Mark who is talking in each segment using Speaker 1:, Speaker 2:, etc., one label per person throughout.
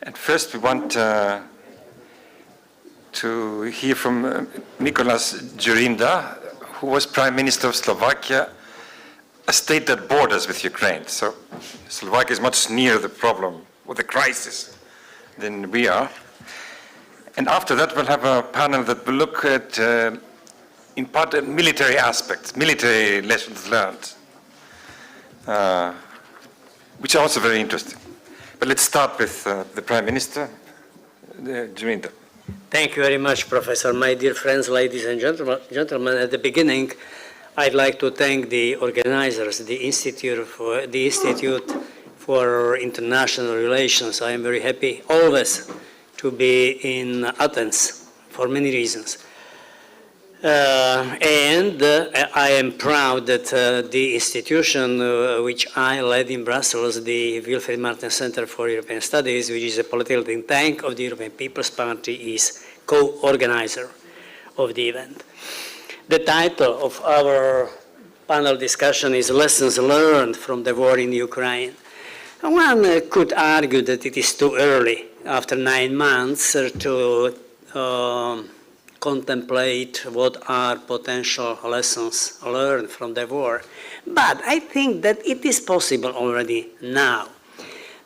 Speaker 1: And first we want to hear from Mikuláš Dzurinda, who was Prime Minister of Slovakia, a state that borders with Ukraine. So Slovakia is much nearer the problem or the crisis than we are. And after that we'll have a panel that will look at, in part, military aspects, military lessons learned, which are also very interesting. But let's start with the Prime Minister, Dzurinda.
Speaker 2: Thank you very much, Professor. My dear friends, ladies and gentlemen, at the beginning, I'd like to thank the organizers, the Institute for International Relations. I am very happy always to be in Athens for many reasons. And I am proud that the institution which I led in Brussels, the Wilfried Martens Center for European Studies, which is a political think tank of the European People's Party, is co-organizer of the event. The title of our panel discussion is Lessons Learned from the War in Ukraine. One could argue that it is too early, after 9 months, to contemplate what are potential lessons learned from the war. But I think that it is possible already now.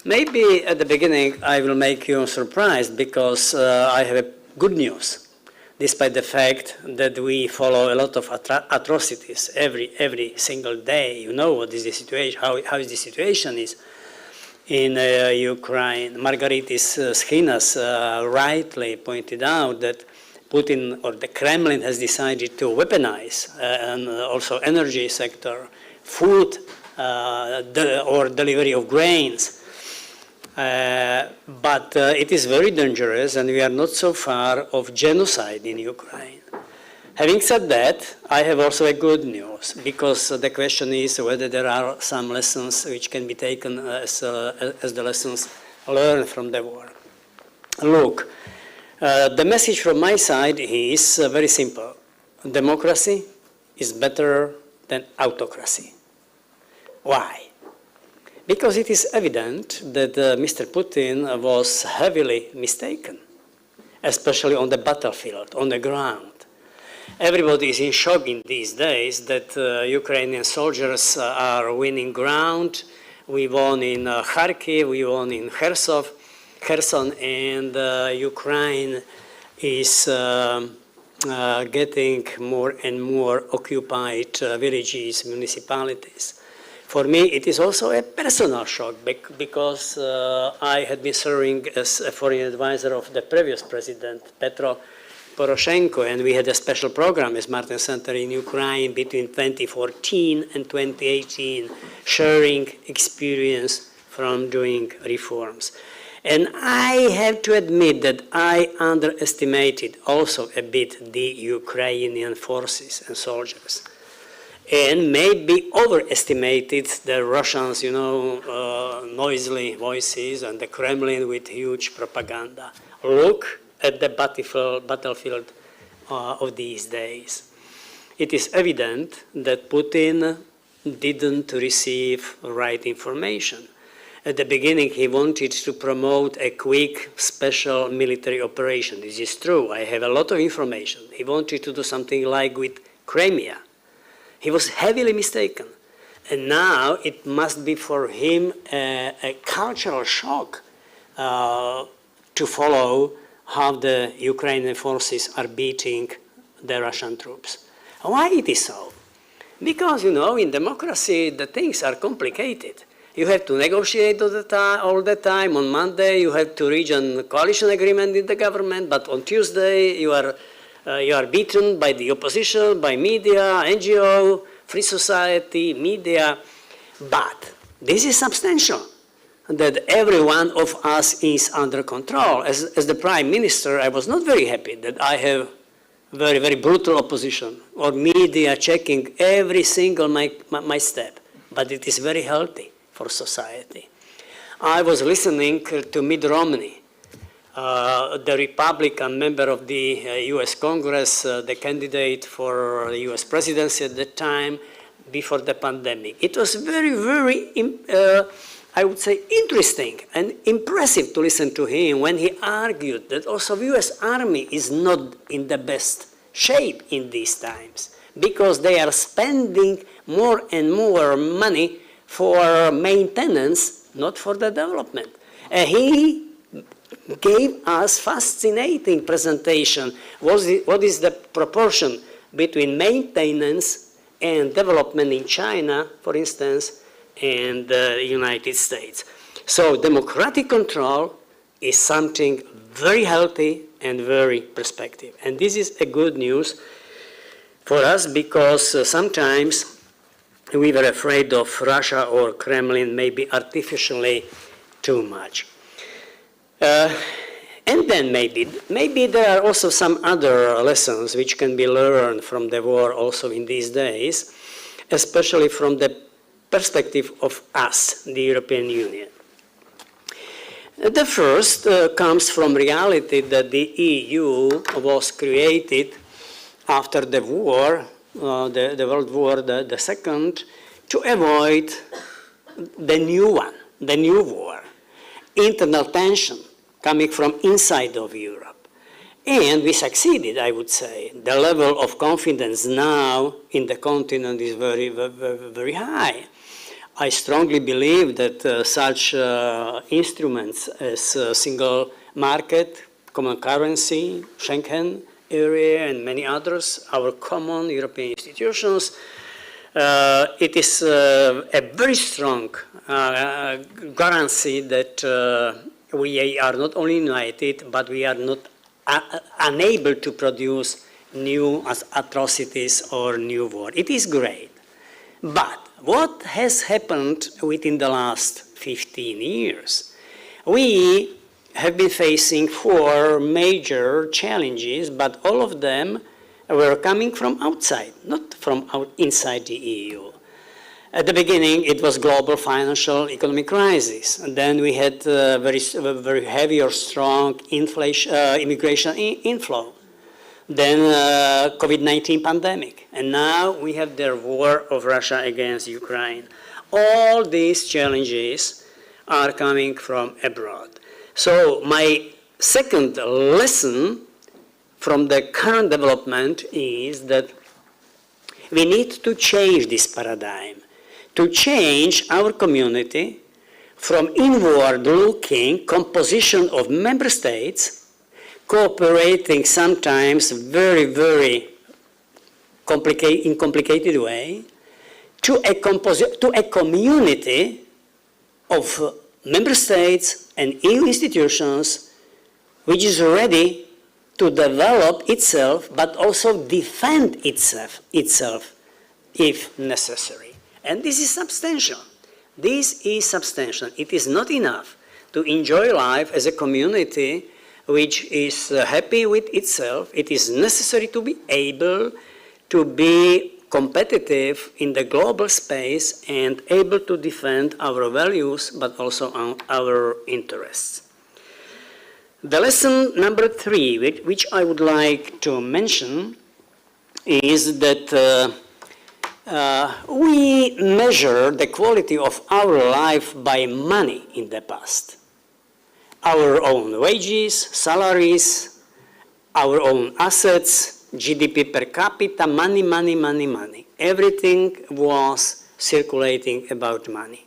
Speaker 2: Maybe at the beginning I will make you surprised because I have good news, despite the fact that we follow a lot of atrocities every single day. You know what is the situation, how the situation is in Ukraine. Margaritis Schinas rightly pointed out that Putin or the Kremlin has decided to weaponize and also energy sector, food or delivery of grains. But it is very dangerous and we are not so far of genocide in Ukraine. Having said that, I have also a good news because the question is whether there are some lessons which can be taken as the lessons learned from the war. Look, the message from my side is very simple. Democracy is better than autocracy. Why? Because it is evident that Mr. Putin was heavily mistaken, especially on the battlefield, on the ground. Everybody is in shock in these days that Ukrainian soldiers are winning ground. We won in Kharkiv, we won in Kherson, and Ukraine is getting more and more occupied villages, municipalities. For me, it is also a personal shock because I had been serving as a foreign advisor of the previous president, Petro Poroshenko, and we had a special program as Martens Center in Ukraine between 2014 and 2018, sharing experience from doing reforms. And I have to admit that I underestimated also a bit the Ukrainian forces and soldiers, and maybe overestimated the Russians, noisy voices and the Kremlin with huge propaganda. Look at the battlefield of these days. It is evident that Putin didn't receive right information. At the beginning, he wanted to promote a quick, special military operation. This is true. I have a lot of information. He wanted to do something like with Crimea. He was heavily mistaken. And now it must be for him a cultural shock to follow how the Ukrainian forces are beating the Russian troops. Why it is so? Because, in democracy, the things are complicated. You have to negotiate all the time. On Monday, you have to reach a coalition agreement in the government, but on Tuesday, you are beaten by the opposition, by media, NGO, free society, media. But this is substantial, that every one of us is under control. As the Prime Minister, I was not very happy that I have very, very brutal opposition or media checking every single my step. But it is very healthy for society. I was listening to Mitt Romney, the Republican member of the US Congress, the candidate for the US presidency at the time before the pandemic. It was very, very, I would say, interesting and impressive to listen to him when he argued that also the US Army is not in the best shape in these times because they are spending more and more money for maintenance, not for the development. He gave us fascinating presentation. What is the proportion between maintenance and development in China, for instance, and the United States. So democratic control is something very healthy and very perspective. And this is a good news for us because sometimes we were afraid of Russia or Kremlin maybe artificially too much. And then maybe there are also some other lessons which can be learned from the war also in these days, especially from the perspective of us, the European Union. The first comes from reality that the EU was created after the war, the World War the Second, to avoid the new one, the new war, internal tension coming from inside of Europe. And we succeeded, I would say. The level of confidence now in the continent is very, very, very high. I strongly believe that such instruments as single market, common currency, Schengen area, and many others, our common European institutions, it is a very strong guarantee that we are not only united, but we are not unable to produce new atrocities or new war. It is great. But what has happened within the last 15 years? We have been facing 4 major challenges, but all of them were coming from outside, not from inside the EU. At the beginning, it was global financial economic crisis. And then we had very heavy or strong immigration inflow. Then COVID-19 pandemic. And now we have the war of Russia against Ukraine. All these challenges are coming from abroad. So my second lesson from the current development is that we need to change this paradigm, to change our community from inward-looking composition of member states, cooperating sometimes very, very complicated way, to a community of member states and EU institutions which is ready to develop itself but also defend itself if necessary. And this is substantial. This is substantial. It is not enough to enjoy life as a community which is happy with itself. It is necessary to be able to be competitive in the global space and able to defend our values but also our interests. The lesson number 3, which I would like to mention, is that we measure the quality of our life by money in the past. Our own wages, salaries, our own assets, GDP per capita, money, money, money, money. Everything was circulating about money.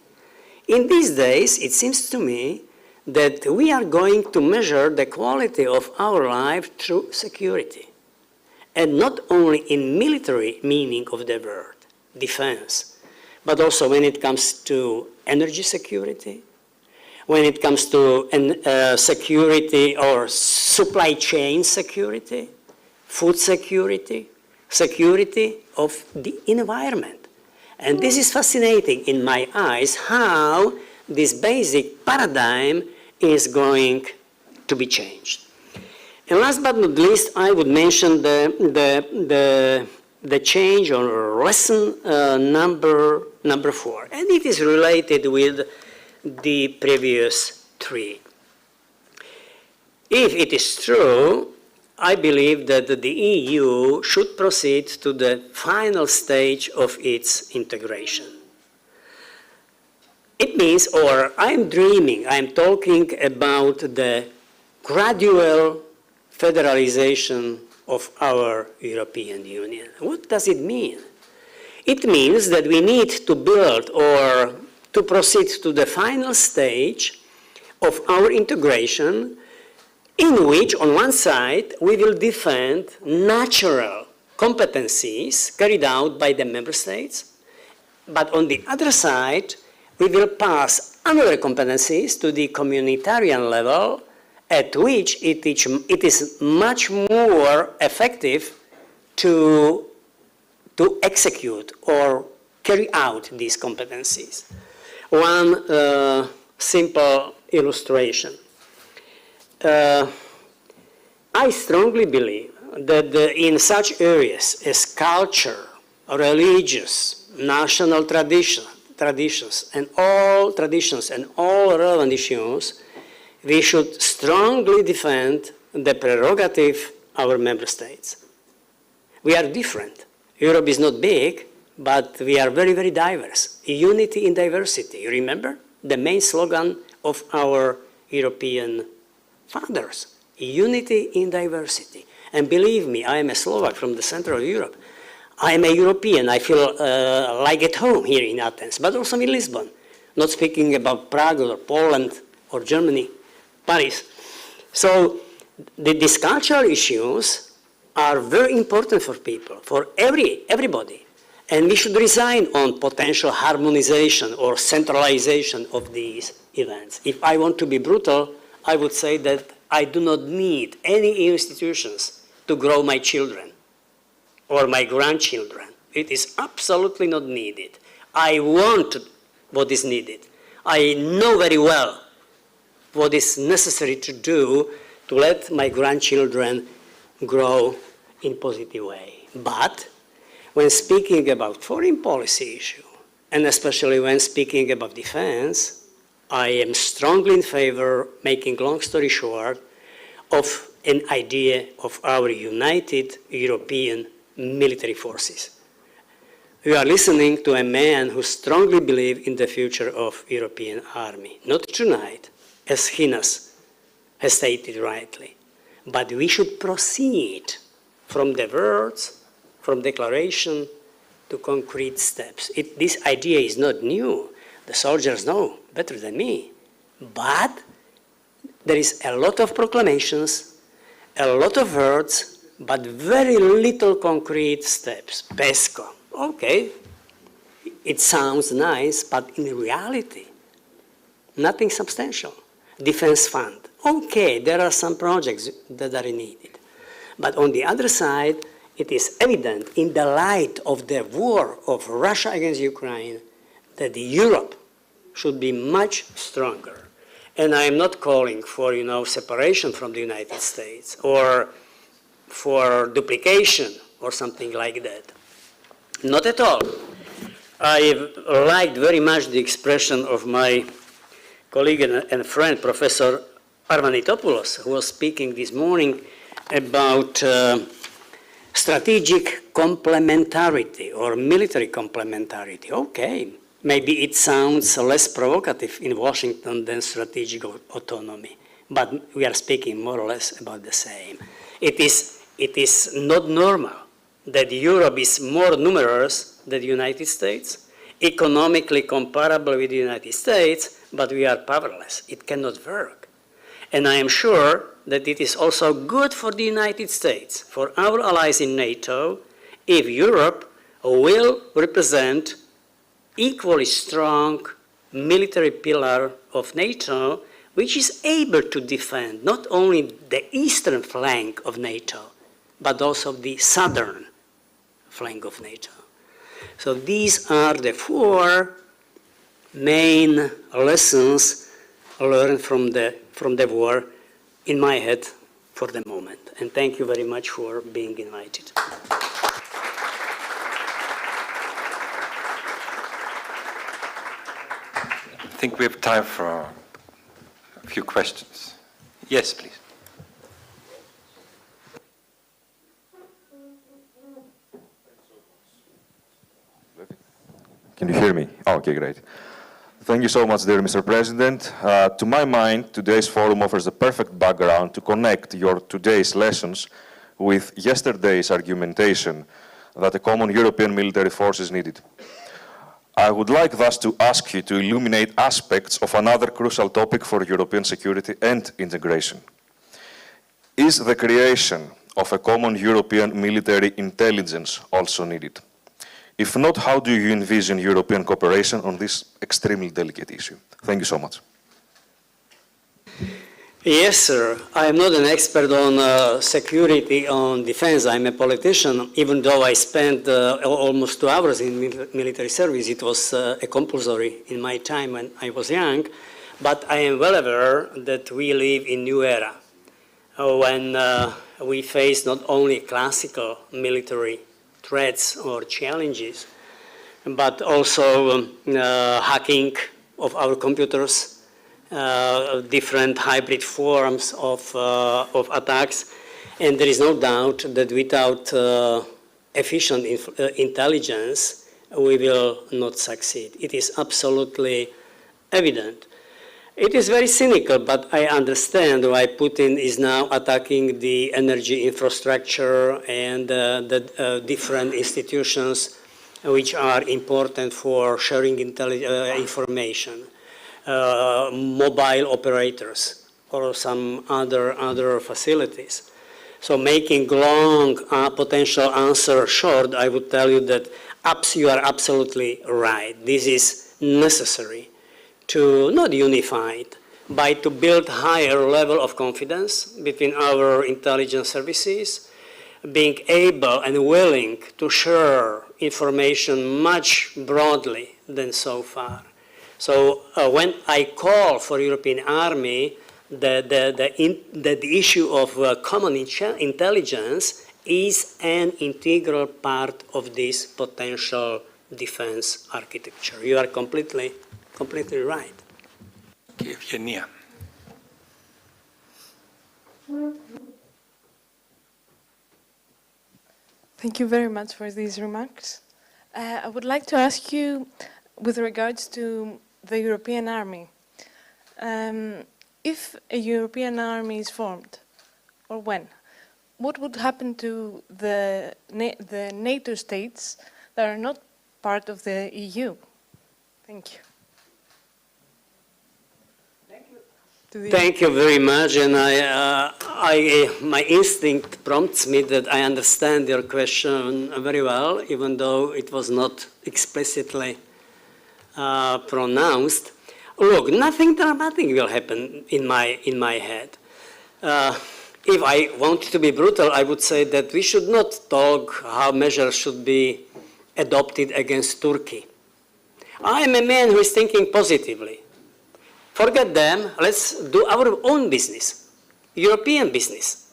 Speaker 2: In these days, it seems to me that we are going to measure the quality of our life through security. And not only in military meaning of the word, defense, but also when it comes to energy security, when it comes to security or supply chain security, food security, security of the environment. And this is fascinating in my eyes, how this basic paradigm is going to be changed. And last but not least, I would mention the change or lesson number 4. And it is related with the previous 3. If it is true, I believe that the EU should proceed to the final stage of its integration. It means, or I'm dreaming, I'm talking about the gradual federalization of our European Union. What does it mean? It means that we need to build or to proceed to the final stage of our integration, in which, on one side, we will defend natural competencies carried out by the member states, but on the other side, we will pass other competencies to the communitarian level, at which it is much more effective to execute or carry out these competencies. One simple illustration. I strongly believe that in such areas as culture, religious, national traditions, and all relevant issues, we should strongly defend the prerogative of our member states. We are different. Europe is not big, but we are very, very diverse. Unity in diversity. You remember the main slogan of our European fathers? Unity in diversity. And believe me, I am a Slovak from the center of Europe. I am a European. I feel like at home here in Athens, but also in Lisbon. Not speaking about Prague or Poland or Germany, Paris. So these cultural issues are very important for people, for everybody. And we should resign on potential harmonization or centralization of these events. If I want to be brutal, I would say that I do not need any institutions to grow my children or my grandchildren. It is absolutely not needed. I want what is needed. I know very well what is necessary to do to let my grandchildren grow in a positive way. But when speaking about foreign policy issue, and especially when speaking about defense, I am strongly in favor, making long story short, of an idea of our united European military forces. We are listening to a man who strongly believes in the future of European army, not tonight, as Hinas has stated rightly, but we should proceed from the words, from declaration to concrete steps. This idea is not new. The soldiers know better than me. But there is a lot of proclamations, a lot of words, but very little concrete steps. PESCO, okay, it sounds nice, but in reality, nothing substantial. Defense fund, okay, there are some projects that are needed. But on the other side, it is evident in the light of the war of Russia against Ukraine that Europe should be much stronger. And I am not calling for, separation from the United States or for duplication or something like that. Not at all. I liked very much the expression of my colleague and friend, Professor Arvanitopoulos, who was speaking this morning about strategic complementarity or military complementarity. Okay, maybe it sounds less provocative in Washington than strategic autonomy, but we are speaking more or less about the same. It is not normal that Europe is more numerous than the United States, economically comparable with the United States, but we are powerless. It cannot work. And I am sure that it is also good for the United States, for our allies in NATO, if Europe will represent equally strong military pillar of NATO, which is able to defend not only the eastern flank of NATO, but also the southern flank of NATO. So these are the four main lessons learned from the war in my head for the moment. And thank you very much for being invited.
Speaker 1: I think we have time for a few questions. Yes, please.
Speaker 3: Can you hear me? Oh, okay, great. Thank you so much, dear Mr. President. To my mind, today's forum offers the perfect background to connect your today's lessons with yesterday's argumentation that a common European military force is needed. I would like thus to ask you to illuminate aspects of another crucial topic for European security and integration. Is the creation of a common European military intelligence also needed? If not, how do you envision European cooperation on this extremely delicate issue? Thank you so much.
Speaker 2: Yes, sir. I am not an expert on security, on defense. I'm a politician. Even though I spent almost 2 hours in military service, it was a compulsory in my time when I was young. But I am well aware that we live in a new era when we face not only classical military threats or challenges, but also hacking of our computers, different hybrid forms of attacks. And there is no doubt that without efficient intelligence, we will not succeed. It is absolutely evident. It is very cynical, but I understand why Putin is now attacking the energy infrastructure and the different institutions which are important for sharing information, mobile operators or some other facilities. So making long potential answer short, I would tell you that you are absolutely right. This is necessary to not unified, but to build higher level of confidence between our intelligence services, being able and willing to share information much broadly than so far. So when I call for European army, the issue of common intelligence is an integral part of this potential defense architecture. You are completely right.
Speaker 1: Evgenia.
Speaker 4: Thank you very much for these remarks. I would like to ask you, with regards to the European army, if a European army is formed, or when, what would happen to the NATO states that are not part of the EU? Thank you.
Speaker 2: Thank you very much, and my instinct prompts me that I understand your question very well, even though it was not explicitly pronounced. Look, nothing dramatic will happen in my head. If I want to be brutal, I would say that we should not talk how measures should be adopted against Turkey. I am a man who is thinking positively. Forget them, let's do our own business, European business.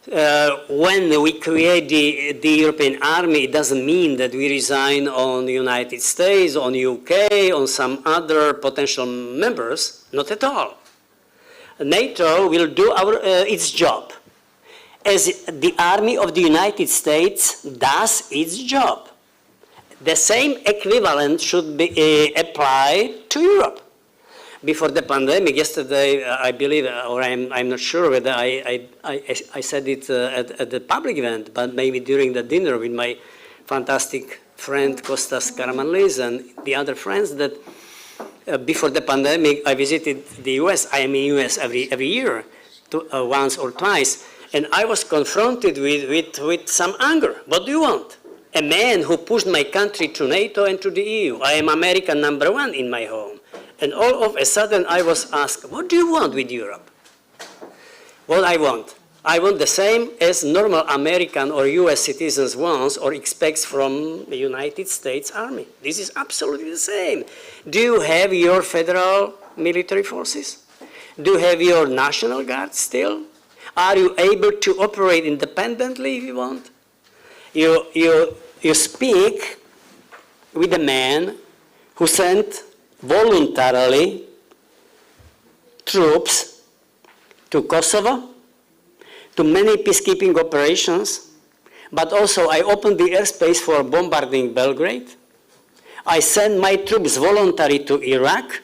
Speaker 2: When we create the European army, it doesn't mean that we resign on the United States, on UK, on some other potential members, not at all. NATO will do its job, as the army of the United States does its job. The same equivalent should be applied to Europe. Before the pandemic, yesterday, I believe, or I'm not sure whether I said it at the public event, but maybe during the dinner with my fantastic friend Kostas Karamanlis and the other friends, that before the pandemic, I visited the US. I am in the US every year, once or twice, and I was confronted with some anger. What do you want? A man who pushed my country to NATO and to the EU. I am American #1 in my home. And all of a sudden, I was asked, what do you want with Europe? What I want? I want the same as normal American or US citizens wants or expects from the United States Army. This is absolutely the same. Do you have your federal military forces? Do you have your National Guard still? Are you able to operate independently if you want? You speak with a man who sent voluntarily troops to Kosovo, to many peacekeeping operations, but also I opened the airspace for bombarding Belgrade. I sent my troops voluntarily to Iraq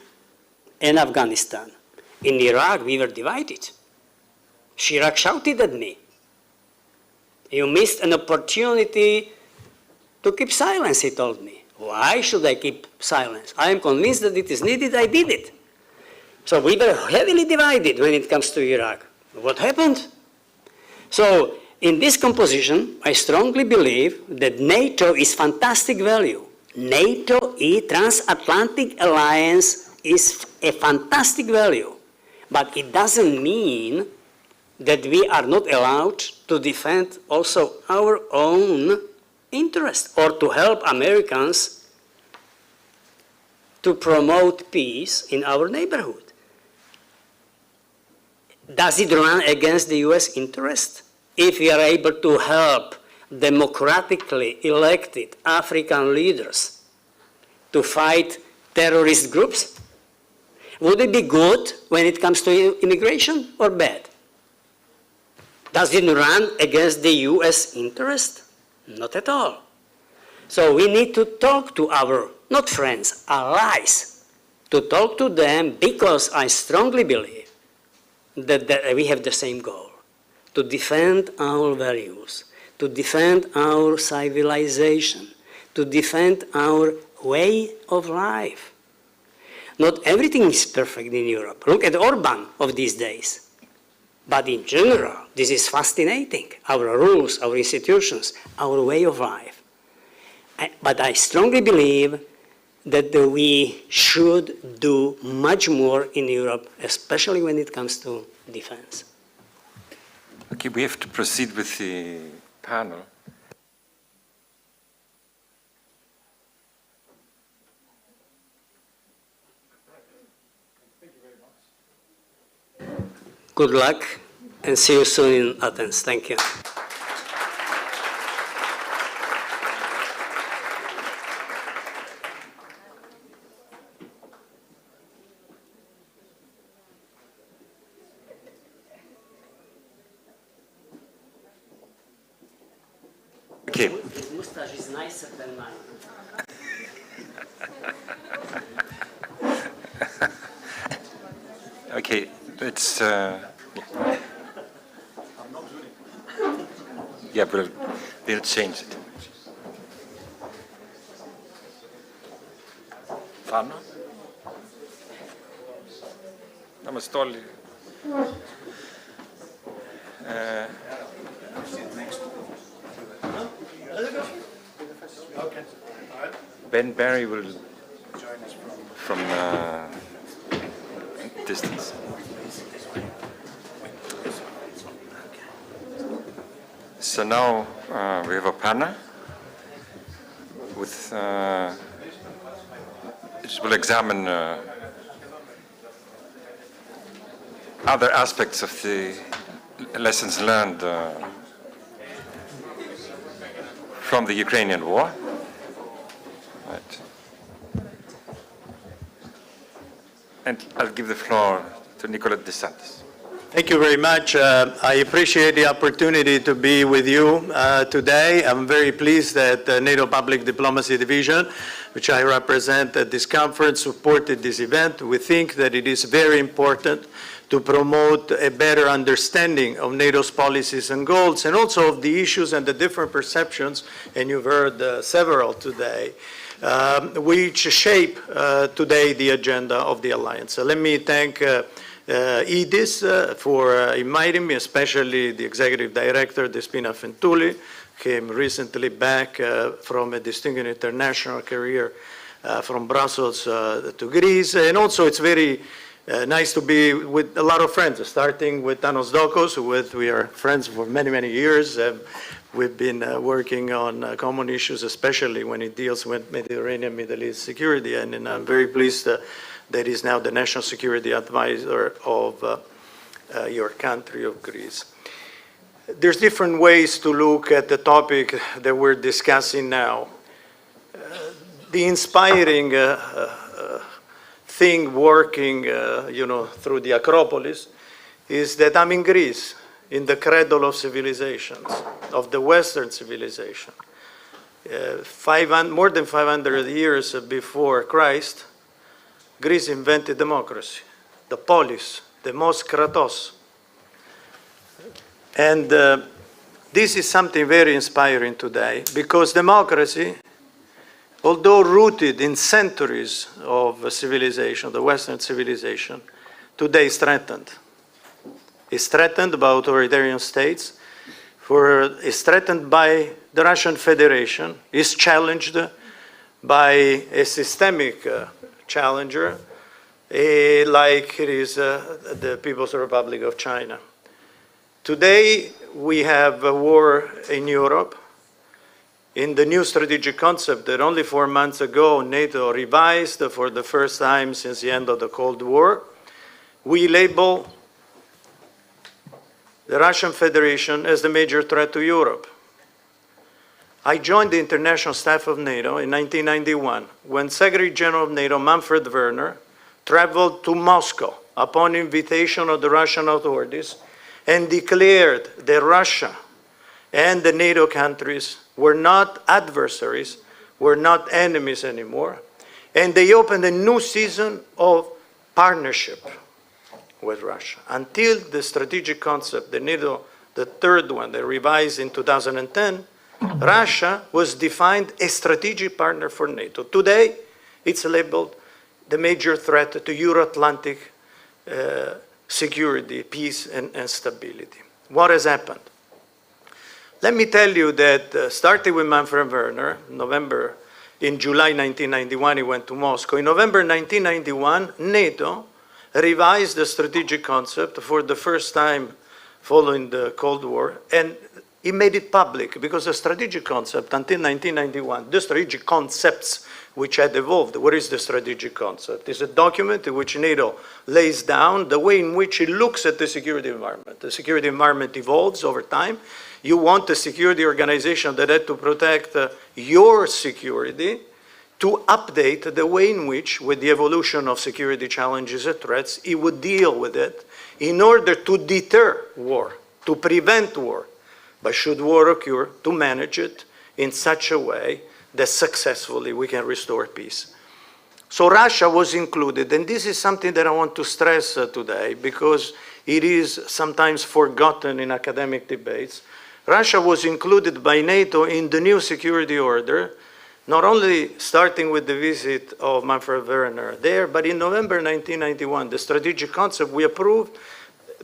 Speaker 2: and Afghanistan. In Iraq, we were divided. Chirac shouted at me, "You missed an opportunity to keep silence," he told me. Why should I keep silence? I am convinced that it is needed, I did it. So we were heavily divided when it comes to Iraq. What happened? So in this composition, I strongly believe that NATO is fantastic value. NATO, transatlantic alliance, is a fantastic value. But it doesn't mean that we are not allowed to defend also our own interest or to help Americans to promote peace in our neighborhood. Does it run against the US interest? If we are able to help democratically elected African leaders to fight terrorist groups, would it be good when it comes to immigration or bad? Does it run against the US interest? Not at all. So we need to talk to our, not friends, allies, to talk to them because I strongly believe that we have the same goal, to defend our values, to defend our civilization, to defend our way of life. Not everything is perfect in Europe. Look at Orban of these days. But in general, this is fascinating, our rules, our institutions, our way of life. But I strongly believe that we should do much more in Europe, especially when it comes to defense.
Speaker 1: Okay, we have to proceed with the panel.
Speaker 2: Good luck, and see you soon in Athens. Thank you.
Speaker 1: Okay.
Speaker 2: His mustache is nicer than mine.
Speaker 1: Okay, it's yeah, we'll change it. Fano? Είμαστε όλοι. Ben Barry will join us from distance. So now we have a panel with which will examine other aspects of the lessons learned from the Ukrainian war. Right. And I'll give the floor to Nicolas de Santos.
Speaker 5: Thank you very much. I appreciate the opportunity to be with you today. I'm very pleased that the NATO Public Diplomacy Division, which I represent at this conference, supported this event. We think that it is very important to promote a better understanding of NATO's policies and goals, and also of the issues and the different perceptions, and you've heard several today, which shape today the agenda of the alliance. So let me thank EDIS for inviting me, especially the Executive Director, Despina Fentuli, came recently back from a distinguished international career from Brussels to Greece. And also it's very nice to be with a lot of friends, starting with Tanos Dokos, who we are friends for many, many years. We've been working on common issues, especially when it deals with Mediterranean, Middle East security. And I'm very pleased that he's now the National Security Advisor of your country, of Greece. There's different ways to look at the topic that we're discussing now. The inspiring thing working, through the Acropolis is that I'm in Greece, in the cradle of civilizations, of the Western civilization. more than 500 years before Christ, Greece invented democracy, the polis, the mos kratos. And this is something very inspiring today, because democracy, although rooted in centuries of civilization, the Western civilization, today is threatened. It's threatened by authoritarian states, is threatened by the Russian Federation, is challenged by a systemic challenger, like it is the People's Republic of China. Today, we have a war in Europe. In the new strategic concept that only 4 months ago NATO revised for the first time since the end of the Cold War, we label the Russian Federation as the major threat to Europe. I joined the international staff of NATO in 1991 when Secretary General of NATO Manfred Werner traveled to Moscow upon invitation of the Russian authorities and declared that Russia and the NATO countries were not adversaries, were not enemies anymore, and they opened a new season of partnership with Russia. Until the strategic concept, the NATO, the third one, they revised in 2010, Russia was defined a strategic partner for NATO. Today, it's labeled the major threat to Euro-Atlantic security, peace, and stability. What has happened? Let me tell you that starting with Manfred Werner, in July 1991, he went to Moscow. In November 1991, NATO revised the strategic concept for the first time following the Cold War, and he made it public, because the strategic concept until 1991, the strategic concepts which had evolved. What is the strategic concept? It's a document in which NATO lays down the way in which it looks at the security environment. The security environment evolves over time. You want a security organization that had to protect your security, to update the way in which, with the evolution of security challenges and threats, it would deal with it in order to deter war, to prevent war, but should war occur, to manage it in such a way that successfully we can restore peace. So Russia was included, and this is something that I want to stress today, because it is sometimes forgotten in academic debates. Russia was included by NATO in the new security order, not only starting with the visit of Manfred Werner there, but in November 1991, the strategic concept we approved,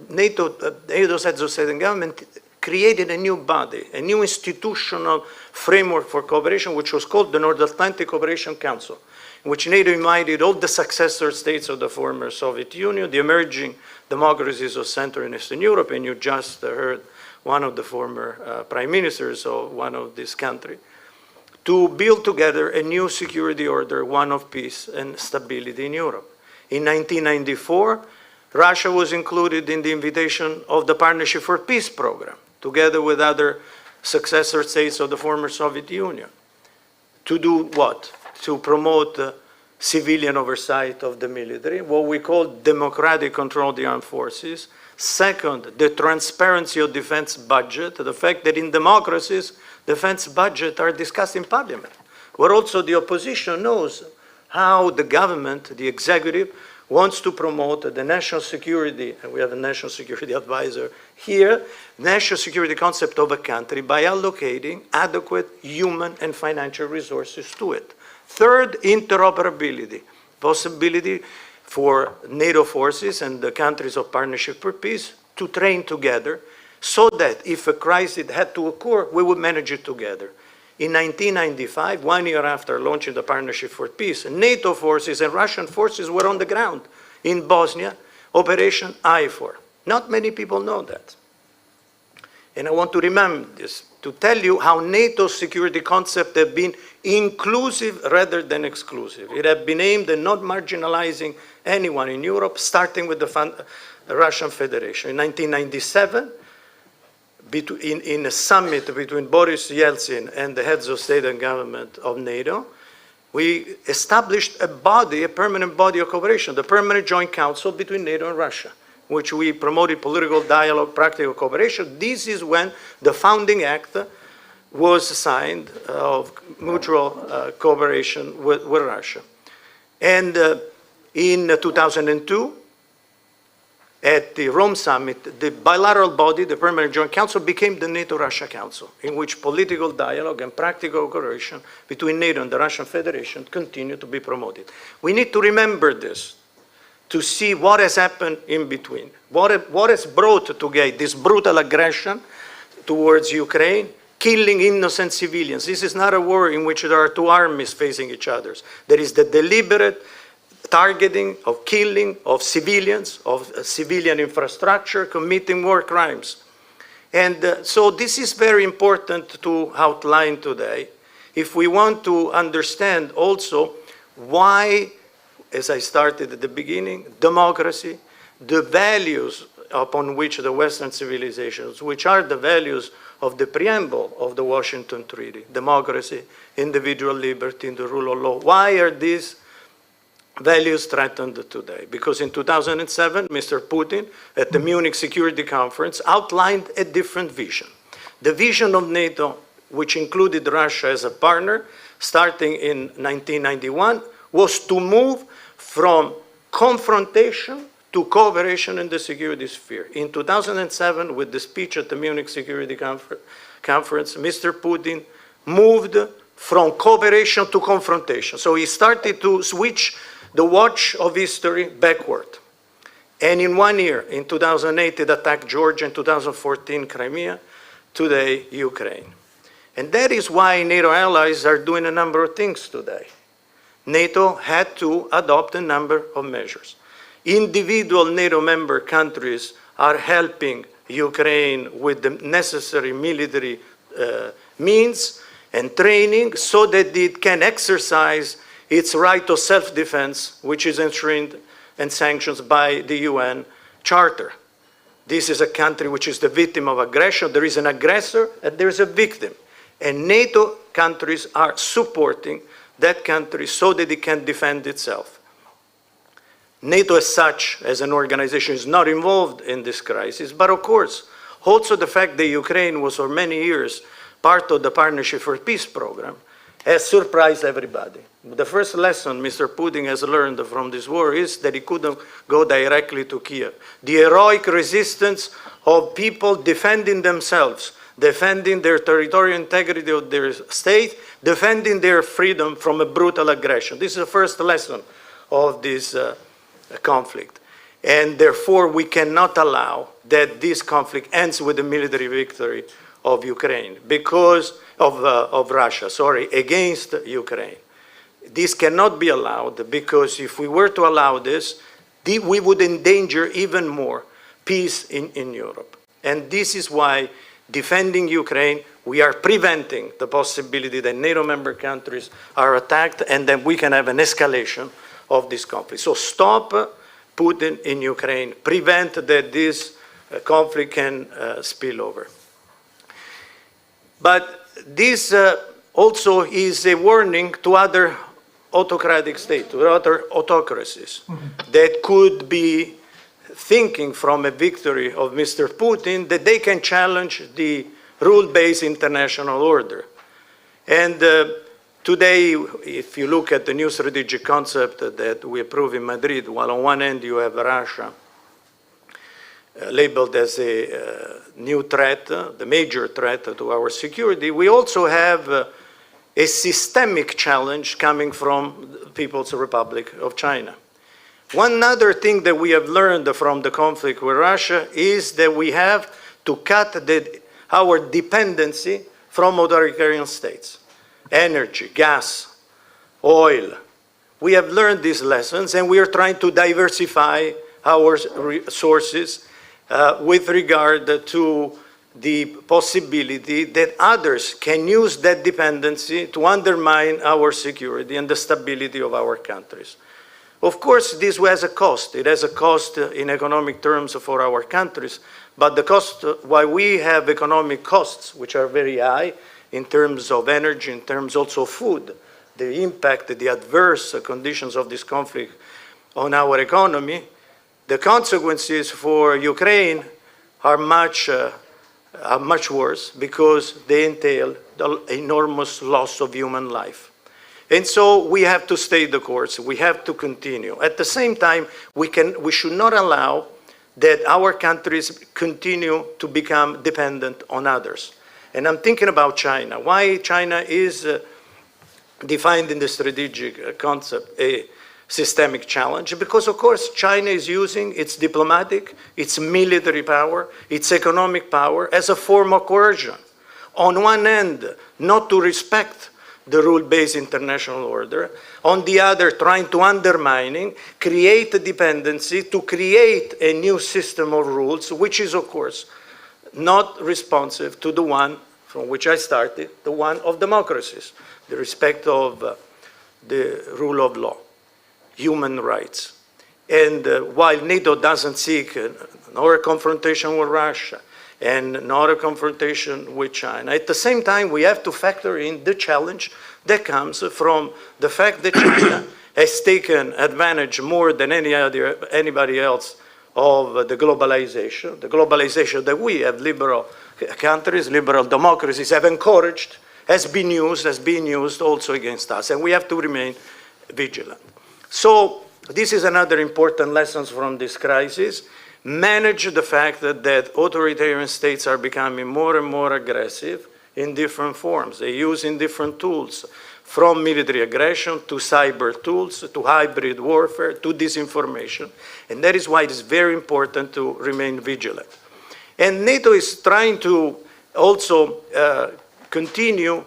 Speaker 5: NATO's heads of state and government created a new body, a new institutional framework for cooperation, which was called the North Atlantic Cooperation Council, in which NATO invited all the successor states of the former Soviet Union, the emerging democracies of Central and Eastern Europe, and you just heard one of the former prime ministers of one of these countries, to build together a new security order, one of peace and stability in Europe. In 1994, Russia was included in the invitation of the Partnership for Peace program, together with other successor states of the former Soviet Union. To do what? To promote civilian oversight of the military, what we call democratic control of the armed forces. Second, the transparency of defense budget, the fact that in democracies, defense budgets are discussed in parliament, where also the opposition knows how the government, the executive, wants to promote the national security, and we have a national security advisor here, national security concept of a country by allocating adequate human and financial resources to it. Third, interoperability, possibility for NATO forces and the countries of Partnership for Peace to train together, so that if a crisis had to occur, we would manage it together. In 1995, 1 year after launching the Partnership for Peace, NATO forces and Russian forces were on the ground in Bosnia, Operation IFOR. Not many people know that. And I want to remember this, to tell you how NATO's security concept has been inclusive rather than exclusive. It has been aimed at not marginalizing anyone in Europe, starting with the Russian Federation. In 1997, in a summit between Boris Yeltsin and the heads of state and government of NATO, we established a body, a permanent body of cooperation, the Permanent Joint Council between NATO and Russia, which we promoted political dialogue, practical cooperation. This is when the founding act was signed of mutual cooperation with Russia. And in 2002, at the Rome summit, the bilateral body, the Permanent Joint Council, became the NATO-Russia Council, in which political dialogue and practical cooperation between NATO and the Russian Federation continue to be promoted. We need to remember this, to see what has happened in between, what has brought together this brutal aggression towards Ukraine, killing innocent civilians. This is not a war in which there are two armies facing each other. There is the deliberate targeting of killing of civilians, of civilian infrastructure, committing war crimes. And so this is very important to outline today if we want to understand also why, as I started at the beginning, democracy, the values upon which the Western civilizations, which are the values of the preamble of the Washington Treaty, democracy, individual liberty, and the rule of law, why are these values threatened today? Because in 2007, Mr. Putin, at the Munich Security Conference, outlined a different vision. The vision of NATO, which included Russia as a partner, starting in 1991, was to move from confrontation to cooperation in the security sphere. In 2007, with the speech at the Munich Security Conference, Mr. Putin moved from cooperation to confrontation. So he started to switch the watch of history backward. And in 1 year, in 2008, it attacked Georgia, in 2014, Crimea, today, Ukraine. And that is why NATO allies are doing a number of things today. NATO had to adopt a number of measures. Individual NATO member countries are helping Ukraine with the necessary military means and training so that it can exercise its right of self-defense, which is enshrined and sanctioned by the UN Charter. This is a country which is the victim of aggression. There is an aggressor and there is a victim. And NATO countries are supporting that country so that it can defend itself. NATO as such, as an organization, is not involved in this crisis, but of course, also the fact that Ukraine was for many years part of the Partnership for Peace program has surprised everybody. The first lesson Mr. Putin has learned from this war is that he couldn't go directly to Kiev. The heroic resistance of people defending themselves, defending their territorial integrity of their state, defending their freedom from a brutal aggression. This is the first lesson of this conflict. And therefore, we cannot allow that this conflict ends with a military victory of Ukraine, because of Russia, against Ukraine. This cannot be allowed, because if we were to allow this, we would endanger even more peace in Europe. And this is why, defending Ukraine, we are preventing the possibility that NATO member countries are attacked and then we can have an escalation of this conflict. So stop Putin in Ukraine, prevent that this conflict can spill over. But this also is a warning to other autocratic states, to other autocracies that could be thinking from a victory of Mr. Putin that they can challenge the rule-based international order. And today, if you look at the new strategic concept that we approved in Madrid, while on one end you have Russia labeled as a new threat, the major threat to our security, we also have a systemic challenge coming from the People's Republic of China. One other thing that we have learned from the conflict with Russia is that we have to cut our dependency from authoritarian states. Energy, gas, oil. We have learned these lessons and we are trying to diversify our resources with regard to the possibility that others can use that dependency to undermine our security and the stability of our countries. Of course, this has a cost. It has a cost in economic terms for our countries, but the cost, while we have economic costs, which are very high in terms of energy, in terms also of food, the impact, the adverse conditions of this conflict on our economy, the consequences for Ukraine are much worse because they entail the enormous loss of human life. And so we have to stay the course. We have to continue. At the same time, we should not allow that our countries continue to become dependent on others. And I'm thinking about China. Why China is defined in the strategic concept a systemic challenge? Because, of course, China is using its diplomatic, its military power, its economic power as a form of coercion. On one end, not to respect the rule-based international order. On the other, trying to undermining, create a dependency to create a new system of rules, which is, of course, not responsive to the one from which I started, the one of democracies, the respect of the rule of law, human rights. And while NATO doesn't seek nor a confrontation with Russia and not a confrontation with China, at the same time we have to factor in the challenge that comes from the fact that China has taken advantage more than anybody else of the globalization that we have liberal countries, liberal democracies have encouraged, has been used also against us, and we have to remain vigilant. So this is another important lesson from this crisis. Manage the fact that authoritarian states are becoming more and more aggressive in different forms. They use in different tools, from military aggression to cyber tools, to hybrid warfare, to disinformation. And that is why it is very important to remain vigilant. And NATO is trying to also continue,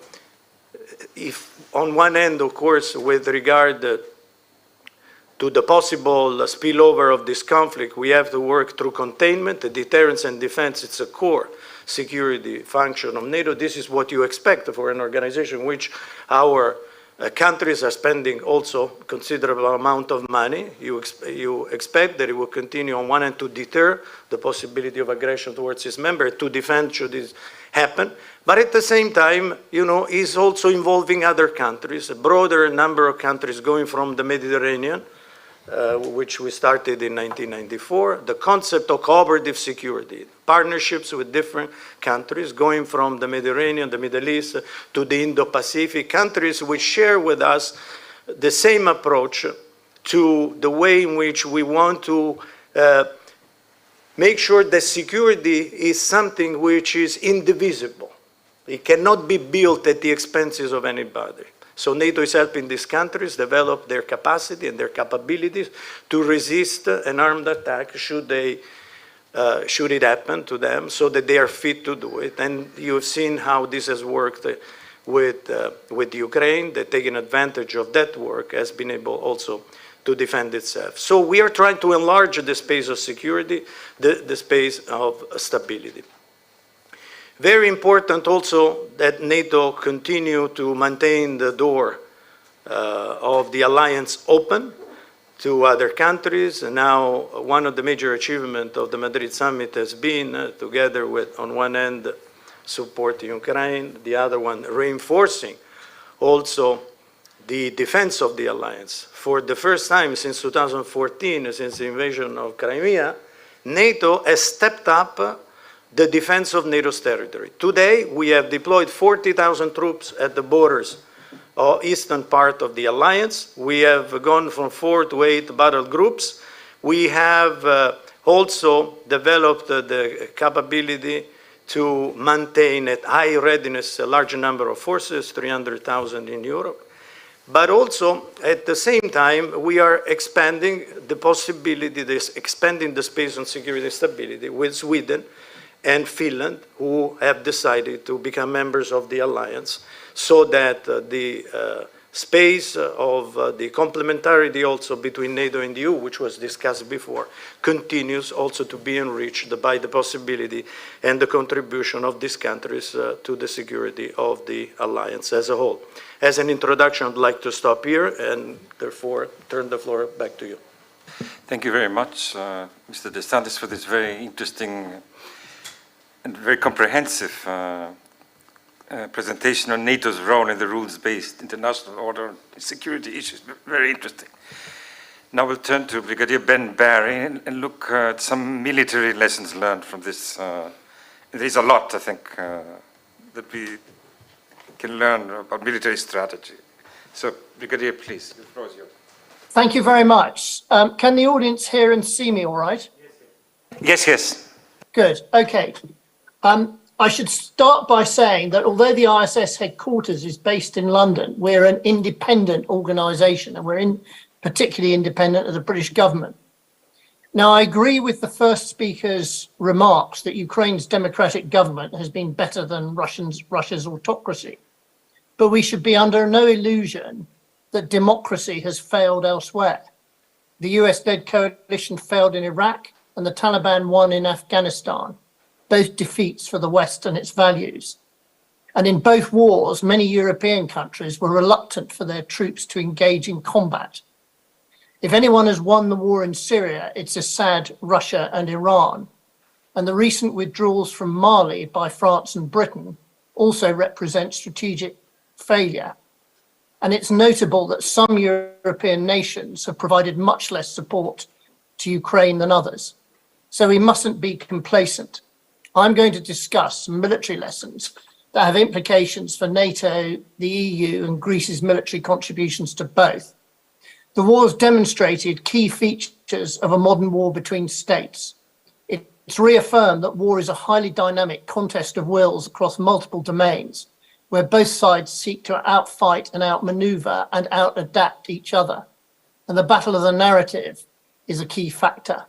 Speaker 5: if on one end, of course, with regard to the possible spillover of this conflict, we have to work through containment, deterrence and defense. It's a core security function of NATO. This is what you expect for an organization which our countries are spending also considerable amount of money. You expect that it will continue on one hand to deter the possibility of aggression towards its member, to defend should this happen. But at the same time, is also involving other countries, a broader number of countries going from the Mediterranean, which we started in 1994, the concept of cooperative security, partnerships with different countries going from the Mediterranean, the Middle East, to the Indo-Pacific, countries which share with us the same approach to the way in which we want to make sure that security is something which is indivisible. It cannot be built at the expenses of anybody. So NATO is helping these countries develop their capacity and their capabilities to resist an armed attack should it happen to them, so that they are fit to do it. And you have seen how this has worked with Ukraine, that taking advantage of that work has been able also to defend itself. So we are trying to enlarge the space of security, the space of stability. Very important also that NATO continue to maintain the door of the alliance open to other countries. And now one of the major achievements of the Madrid summit has been, together with, on one end, supporting Ukraine, the other one reinforcing also the defense of the alliance. For the first time since 2014, since the invasion of Crimea, NATO has stepped up the defense of NATO's territory. Today, we have deployed 40,000 troops at the borders of eastern part of the alliance. We have gone from 4 to 8 battle groups. We have also developed the capability to maintain at high readiness a large number of forces, 300,000 in Europe. But also, at the same time, we are expanding the possibility, expanding the space on security and stability with Sweden and Finland, who have decided to become members of the alliance, so that the space of the complementarity also between NATO and EU, which was discussed before, continues also to be enriched by the possibility and the contribution of these countries to the security of the alliance as a whole. As an introduction, I'd like to stop here and therefore turn the floor back to you.
Speaker 1: Thank you very much, Mr. De Santis, for this very interesting and very comprehensive presentation on NATO's role in the rules-based international order and security issues. Very interesting. Now we'll turn to Brigadier Ben Barry and look at some military lessons learned from this. There's a lot, I think, that we can learn about military strategy. So, Brigadier, please, the floor is yours.
Speaker 6: Thank you very much. Can the audience hear and see me all right?
Speaker 1: Yes, yes.
Speaker 6: Good, okay. I should start by saying that although the ISS headquarters is based in London, we're an independent organisation and we're particularly independent of the British government. Now, I agree with the first speaker's remarks that Ukraine's democratic government has been better than Russia's autocracy. But we should be under no illusion that democracy has failed elsewhere. The US-led coalition failed in Iraq and the Taliban won in Afghanistan, both defeats for the West and its values. And in both wars, many European countries were reluctant for their troops to engage in combat. If anyone has won the war in Syria, it's Assad, Russia and Iran. And the recent withdrawals from Mali by France and Britain also represent strategic failure. And it's notable that some European nations have provided much less support to Ukraine than others. So we mustn't be complacent. I'm going to discuss some military lessons that have implications for NATO, the EU and Greece's military contributions to both. The war has demonstrated key features of a modern war between states. It's reaffirmed that war is a highly dynamic contest of wills across multiple domains, where both sides seek to outfight and outmaneuver and outadapt each other. And the battle of the narrative is a key factor.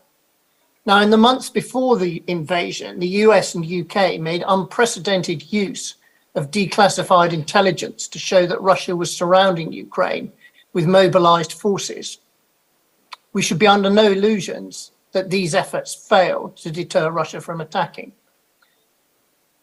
Speaker 6: Now, in the months before the invasion, the US and UK made unprecedented use of declassified intelligence to show that Russia was surrounding Ukraine with mobilized forces. We should be under no illusions that these efforts failed to deter Russia from attacking.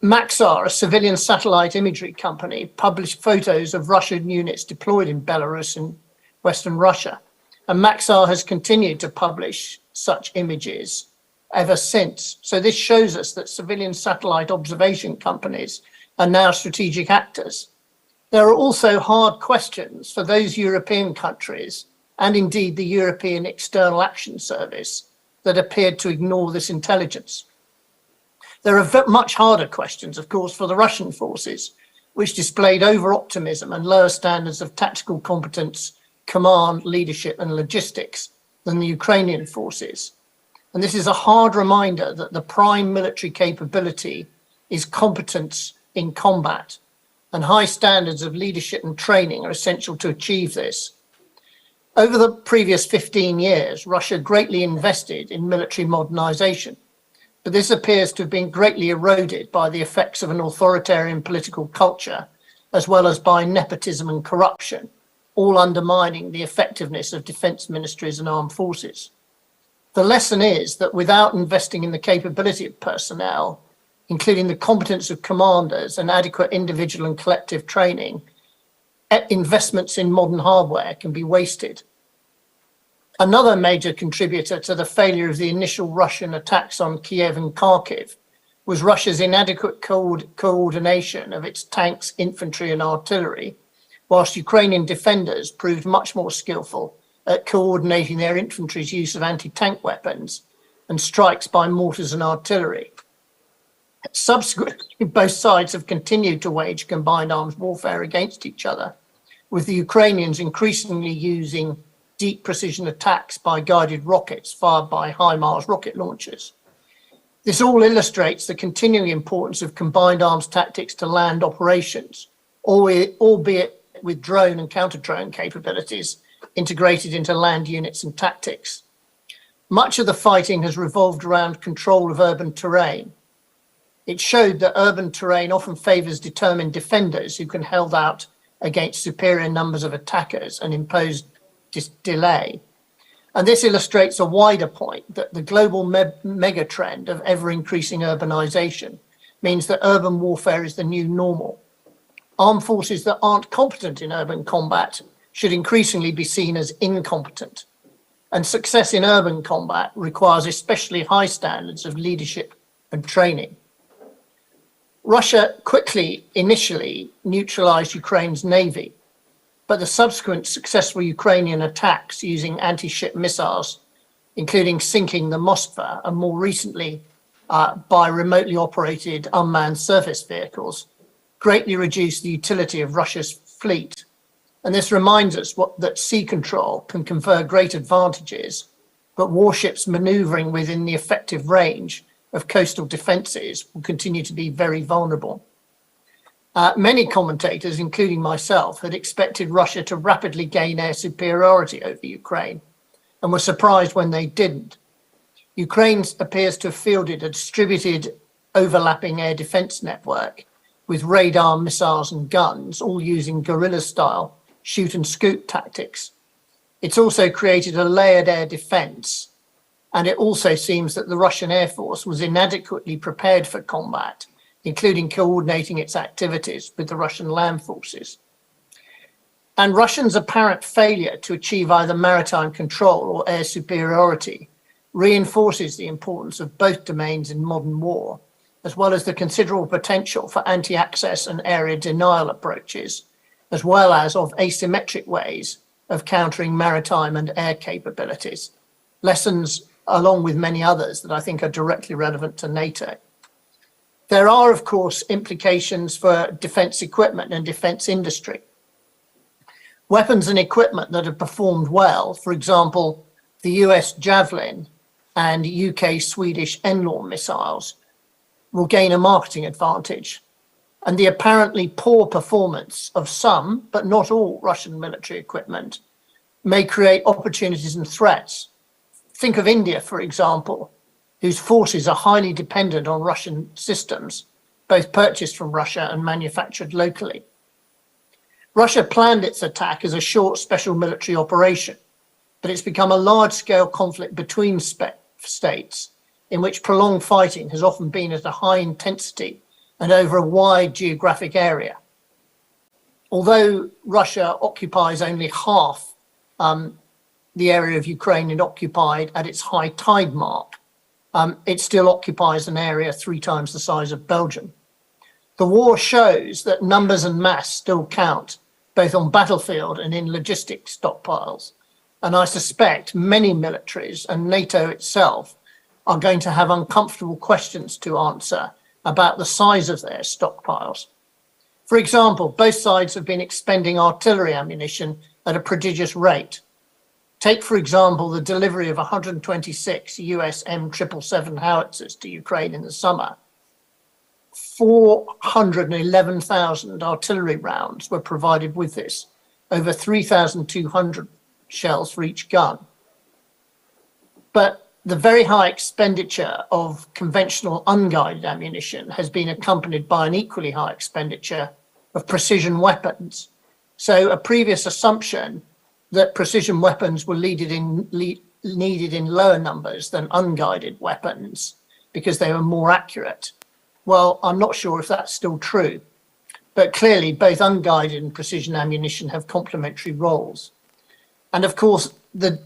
Speaker 6: Maxar, a civilian satellite imagery company, published photos of Russian units deployed in Belarus and Western Russia. And Maxar has continued to publish such images ever since. So this shows us that civilian satellite observation companies are now strategic actors. There are also hard questions for those European countries, and indeed the European External Action Service, that appeared to ignore this intelligence. There are much harder questions, of course, for the Russian forces, which displayed over-optimism and lower standards of tactical competence, command, leadership and logistics than the Ukrainian forces. And this is a hard reminder that the prime military capability is competence in combat, and high standards of leadership and training are essential to achieve this. Over the previous 15 years, Russia greatly invested in military modernization, but this appears to have been greatly eroded by the effects of an authoritarian political culture, as well as by nepotism and corruption, all undermining the effectiveness of defense ministries and armed forces. The lesson is that without investing in the capability of personnel, including the competence of commanders and adequate individual and collective training, investments in modern hardware can be wasted. Another major contributor to the failure of the initial Russian attacks on Kiev and Kharkiv was Russia's inadequate coordination of its tanks, infantry and artillery, whilst Ukrainian defenders proved much more skillful at coordinating their infantry's use of anti-tank weapons and strikes by mortars and artillery. Subsequently, both sides have continued to wage combined arms warfare against each other, with the Ukrainians increasingly using deep precision attacks by guided rockets fired by HIMARS rocket launchers. This all illustrates the continuing importance of combined arms tactics to land operations, albeit with drone and counter-drone capabilities integrated into land units and tactics. Much of the fighting has revolved around control of urban terrain. It showed that urban terrain often favours determined defenders who can hold out against superior numbers of attackers and impose delay. And this illustrates a wider point that the global mega trend of ever-increasing urbanisation means that urban warfare is the new normal. Armed forces that aren't competent in urban combat should increasingly be seen as incompetent. And success in urban combat requires especially high standards of leadership and training. Russia quickly, initially, neutralized Ukraine's navy, but the subsequent successful Ukrainian attacks using anti-ship missiles, including sinking the Moskva, and more recently by remotely operated unmanned surface vehicles, greatly reduced the utility of Russia's fleet. And this reminds us that sea control can confer great advantages, but warships manoeuvring within the effective range of coastal defences will continue to be very vulnerable. Many commentators, including myself, had expected Russia to rapidly gain air superiority over Ukraine and were surprised when they didn't. Ukraine appears to have fielded a distributed, overlapping air defence network with radar, missiles and guns, all using guerrilla-style shoot and scoop tactics. It's also created a layered air defence, and it also seems that the Russian Air Force was inadequately prepared for combat, including coordinating its activities with the Russian land forces. And Russians' apparent failure to achieve either maritime control or air superiority reinforces the importance of both domains in modern war, as well as the considerable potential for anti-access and area denial approaches, as well as of asymmetric ways of countering maritime and air capabilities. Lessons, along with many others, that I think are directly relevant to NATO. There are, of course, implications for defence equipment and defence industry. Weapons and equipment that have performed well, for example, the US Javelin and UK Swedish NLAW missiles, will gain a marketing advantage. And the apparently poor performance of some, but not all, Russian military equipment may create opportunities and threats. Think of India, for example, whose forces are highly dependent on Russian systems, both purchased from Russia and manufactured locally. Russia planned its attack as a short special military operation, but it's become a large-scale conflict between states in which prolonged fighting has often been at a high intensity and over a wide geographic area. Although Russia occupies only half the area of Ukraine it occupied at its high tide mark, it still occupies an area 3 times the size of Belgium. The war shows that numbers and mass still count, both on battlefield and in logistic stockpiles. And I suspect many militaries and NATO itself are going to have uncomfortable questions to answer about the size of their stockpiles. For example, both sides have been expending artillery ammunition at a prodigious rate. Take, for example, the delivery of 126 US M777 howitzers to Ukraine in the summer. 411,000 artillery rounds were provided with this, over 3,200 shells for each gun. But the very high expenditure of conventional unguided ammunition has been accompanied by an equally high expenditure of precision weapons. So a previous assumption that precision weapons were needed in lower numbers than unguided weapons because they were more accurate. Well, I'm not sure if that's still true, but clearly both unguided and precision ammunition have complementary roles. And of course, the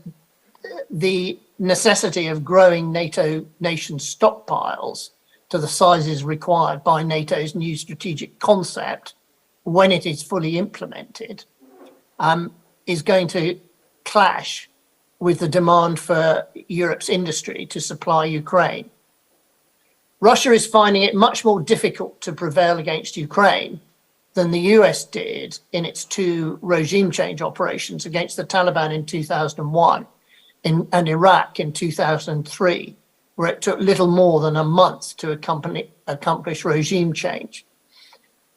Speaker 6: necessity of growing NATO nation stockpiles to the sizes required by NATO's new strategic concept, when it is fully implemented, is going to clash with the demand for Europe's industry to supply Ukraine. Russia is finding it much more difficult to prevail against Ukraine than the US did in its 2 regime change operations against the Taliban in 2001 and Iraq in 2003, where it took little more than a month to accomplish regime change.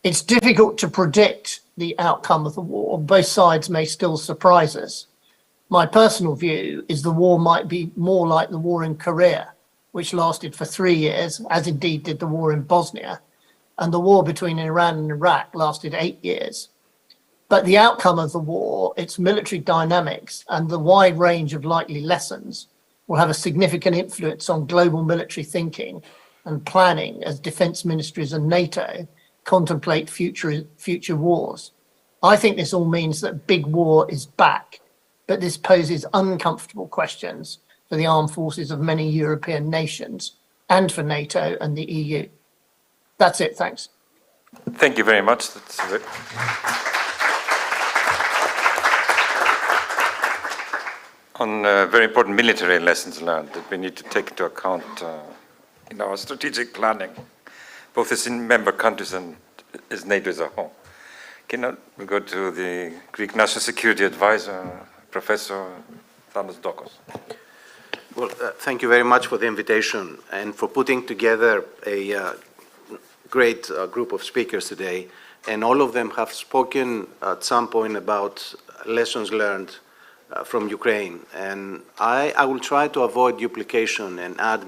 Speaker 6: It's difficult to predict the outcome of the war. Both sides may still surprise us. My personal view is the war might be more like the war in Korea, which lasted for 3 years, as indeed did the war in Bosnia, and the war between Iran and Iraq lasted 8 years. But the outcome of the war, its military dynamics, and the wide range of likely lessons will have a significant influence on global military thinking and planning as defense ministries and NATO contemplate future wars. I think this all means that big war is back, but this poses uncomfortable questions for the armed forces of many European nations and for NATO and the EU. That's it, thanks.
Speaker 1: Thank you very much. That's it. On very important military lessons learned that we need to take into account in our strategic planning, both as in member countries and is NATO as a whole. Okay, now we go to the Greek National Security Advisor, Professor Thanos Dokos.
Speaker 7: Well, thank you very much for the invitation and for putting together a great group of speakers today. And all of them have spoken at some point about lessons learned from Ukraine. And I will try to avoid duplication and add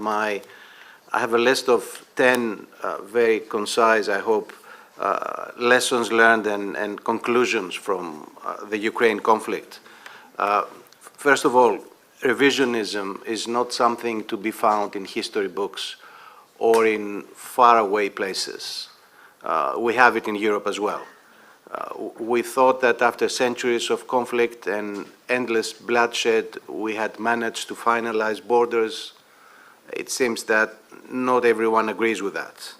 Speaker 7: I have a list of 10 very concise, I hope, lessons learned and conclusions from the Ukraine conflict. First of all, revisionism is not something to be found in history books or in faraway places. We have it in Europe as well. We thought that after centuries of conflict and endless bloodshed, we had managed to finalize borders. It seems that not everyone agrees with that.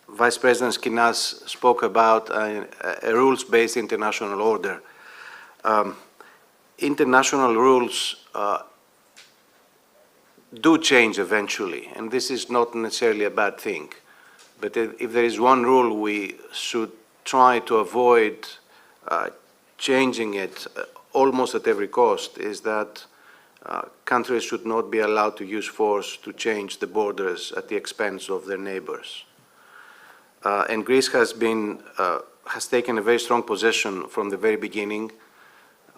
Speaker 7: Vice President Skinas spoke about a rules-based international order. International rules do change eventually, and this is not necessarily a bad thing. But if there is one rule we should try to avoid changing it almost at every cost, is that countries should not be allowed to use force to change the borders at the expense of their neighbors. And Greece has taken a very strong position from the very beginning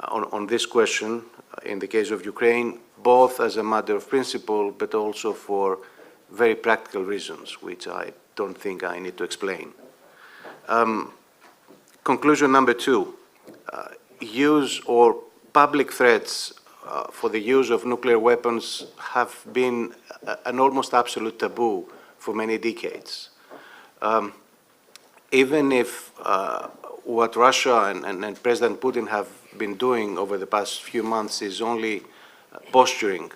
Speaker 7: on this question, in the case of Ukraine, both as a matter of principle, but also for very practical reasons, which I don't think I need to explain. Conclusion number 2, use or public threats for the use of nuclear weapons have been an almost absolute taboo for many decades. Even if what Russia and President Putin have been doing over the past few months is only posturing,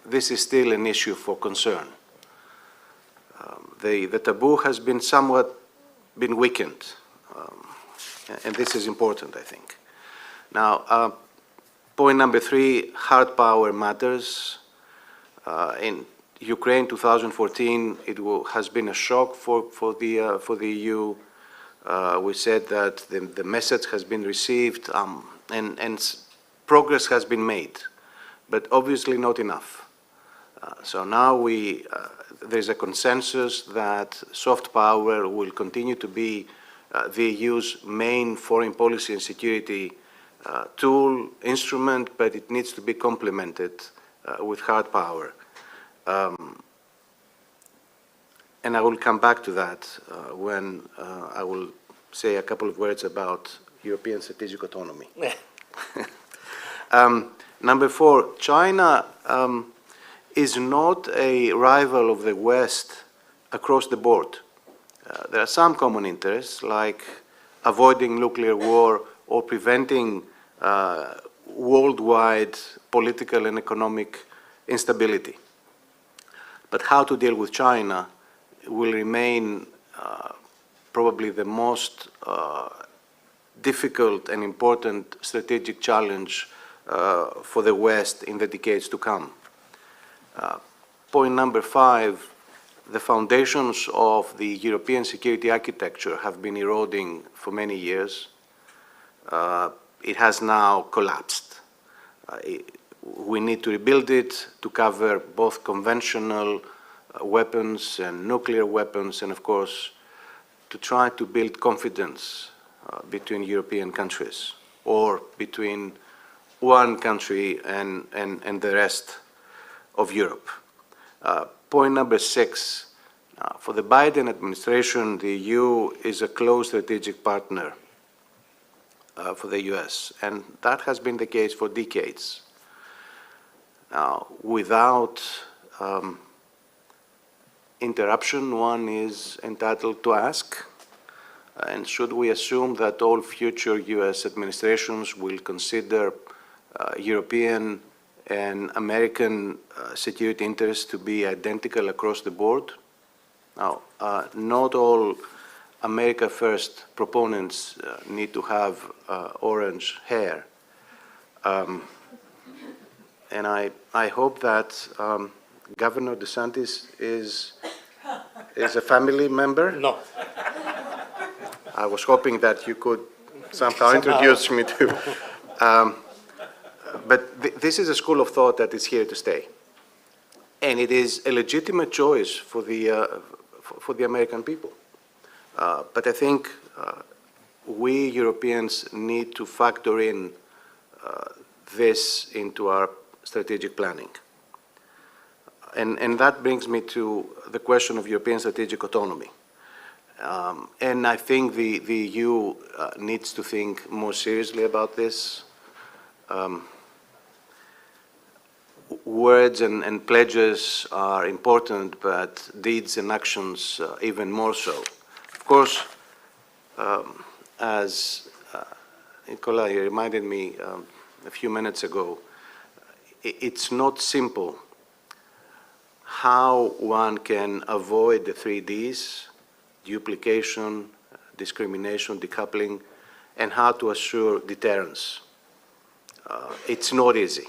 Speaker 7: this is still an issue for concern. The taboo has been somewhat weakened, and this is important, I think. Now, point number 3, hard power matters. In Ukraine 2014, it has been a shock for the EU. We said that the message has been received and progress has been made, but obviously not enough. So now there's a consensus that soft power will continue to be the EU's main foreign policy and security tool, instrument, but it needs to be complemented with hard power. And I will come back to that when I will say a couple of words about European strategic autonomy. Number 4, China is not a rival of the West across the board. There are some common interests, like avoiding nuclear war or preventing worldwide political and economic instability. But how to deal with China will remain probably the most difficult and important strategic challenge for the West in the decades to come. Point number 5, the foundations of the European security architecture have been eroding for many years. It has now collapsed. We need to rebuild it to cover both conventional weapons and nuclear weapons, and of course, to try to build confidence between European countries, or between one country and the rest of Europe. Point number 6, for the Biden administration, the EU is a close strategic partner for the US, and that has been the case for decades. Without interruption, one is entitled to ask, and should we assume that all future US administrations will consider European and American security interests to be identical across the board? Now, not all America First proponents need to have orange hair. And I hope that Governor DeSantis is is a family member?
Speaker 2: No.
Speaker 7: I was hoping that you could somehow introduce me to. But this is a school of thought that is here to stay. And it is a legitimate choice for the American people. But I think we Europeans need to factor in this into our strategic planning. And that brings me to the question of European strategic autonomy. And I think the EU needs to think more seriously about this. Words and pledges are important, but deeds and actions even more so. Of course, as Nicola reminded me a few minutes ago, it's not simple how one can avoid the 3 Ds, duplication, discrimination, decoupling, and how to assure deterrence. It's not easy.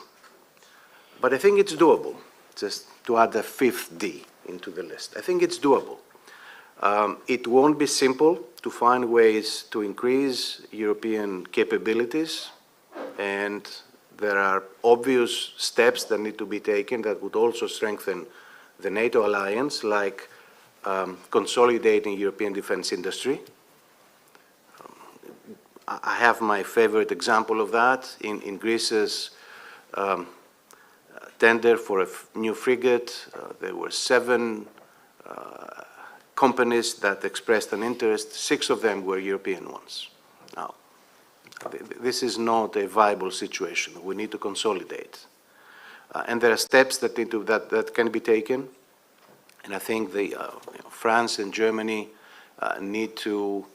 Speaker 7: But I think it's doable, just to add a 5th D into the list. I think it's doable. It won't be simple to find ways to increase European capabilities, and there are obvious steps that need to be taken that would also strengthen the NATO alliance, like consolidating European defense industry. I have my favorite example of that in Greece's tender for a new frigate. There were 7 companies that expressed an interest. 6 of them were European ones. Now, this is not a viable situation. We need to consolidate. And there are steps that that can be taken. And I think France and Germany need to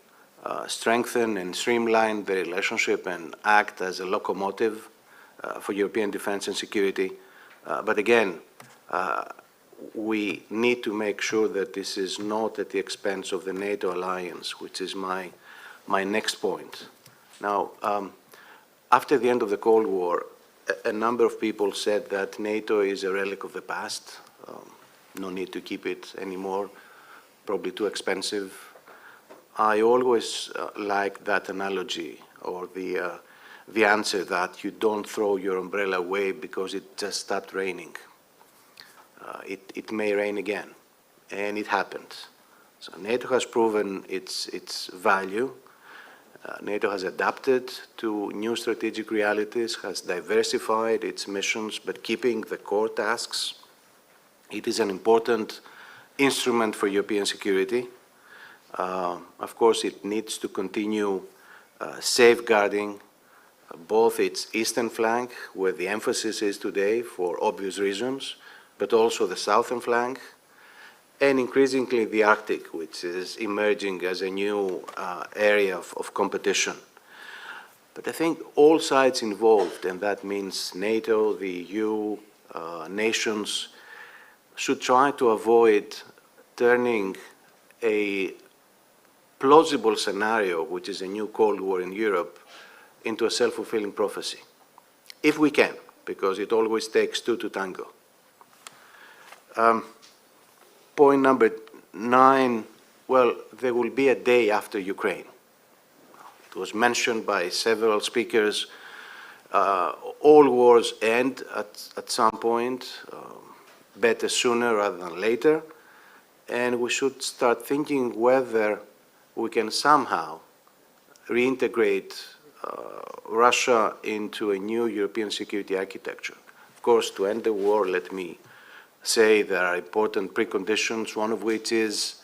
Speaker 7: strengthen and streamline the relationship and act as a locomotive for European defense and security. But again, we need to make sure that this is not at the expense of the NATO alliance, which is my next point. Now, after the end of the Cold War, a number of people said that NATO is a relic of the past. No need to keep it anymore, probably too expensive. I always like that analogy, or the answer that you don't throw your umbrella away because it just stopped raining. It may rain again, and it happened. So NATO has proven its value. NATO has adapted to new strategic realities, has diversified its missions, but keeping the core tasks. It is an important instrument for European security. Of course, it needs to continue safeguarding both its eastern flank, where the emphasis is today for obvious reasons, but also the southern flank, and increasingly the Arctic, which is emerging as a new area of competition. But I think all sides involved, and that means NATO, the EU, nations, should try to avoid turning a plausible scenario, which is a new Cold War in Europe, into a self-fulfilling prophecy. If we can, because it always takes 2 to tango. Point number 9, well, there will be a day after Ukraine. It was mentioned by several speakers. All wars end at some point, better sooner rather than later, and we should start thinking whether we can somehow reintegrate Russia into a new European security architecture. Of course, to end the war, let me say there are important preconditions, one of which is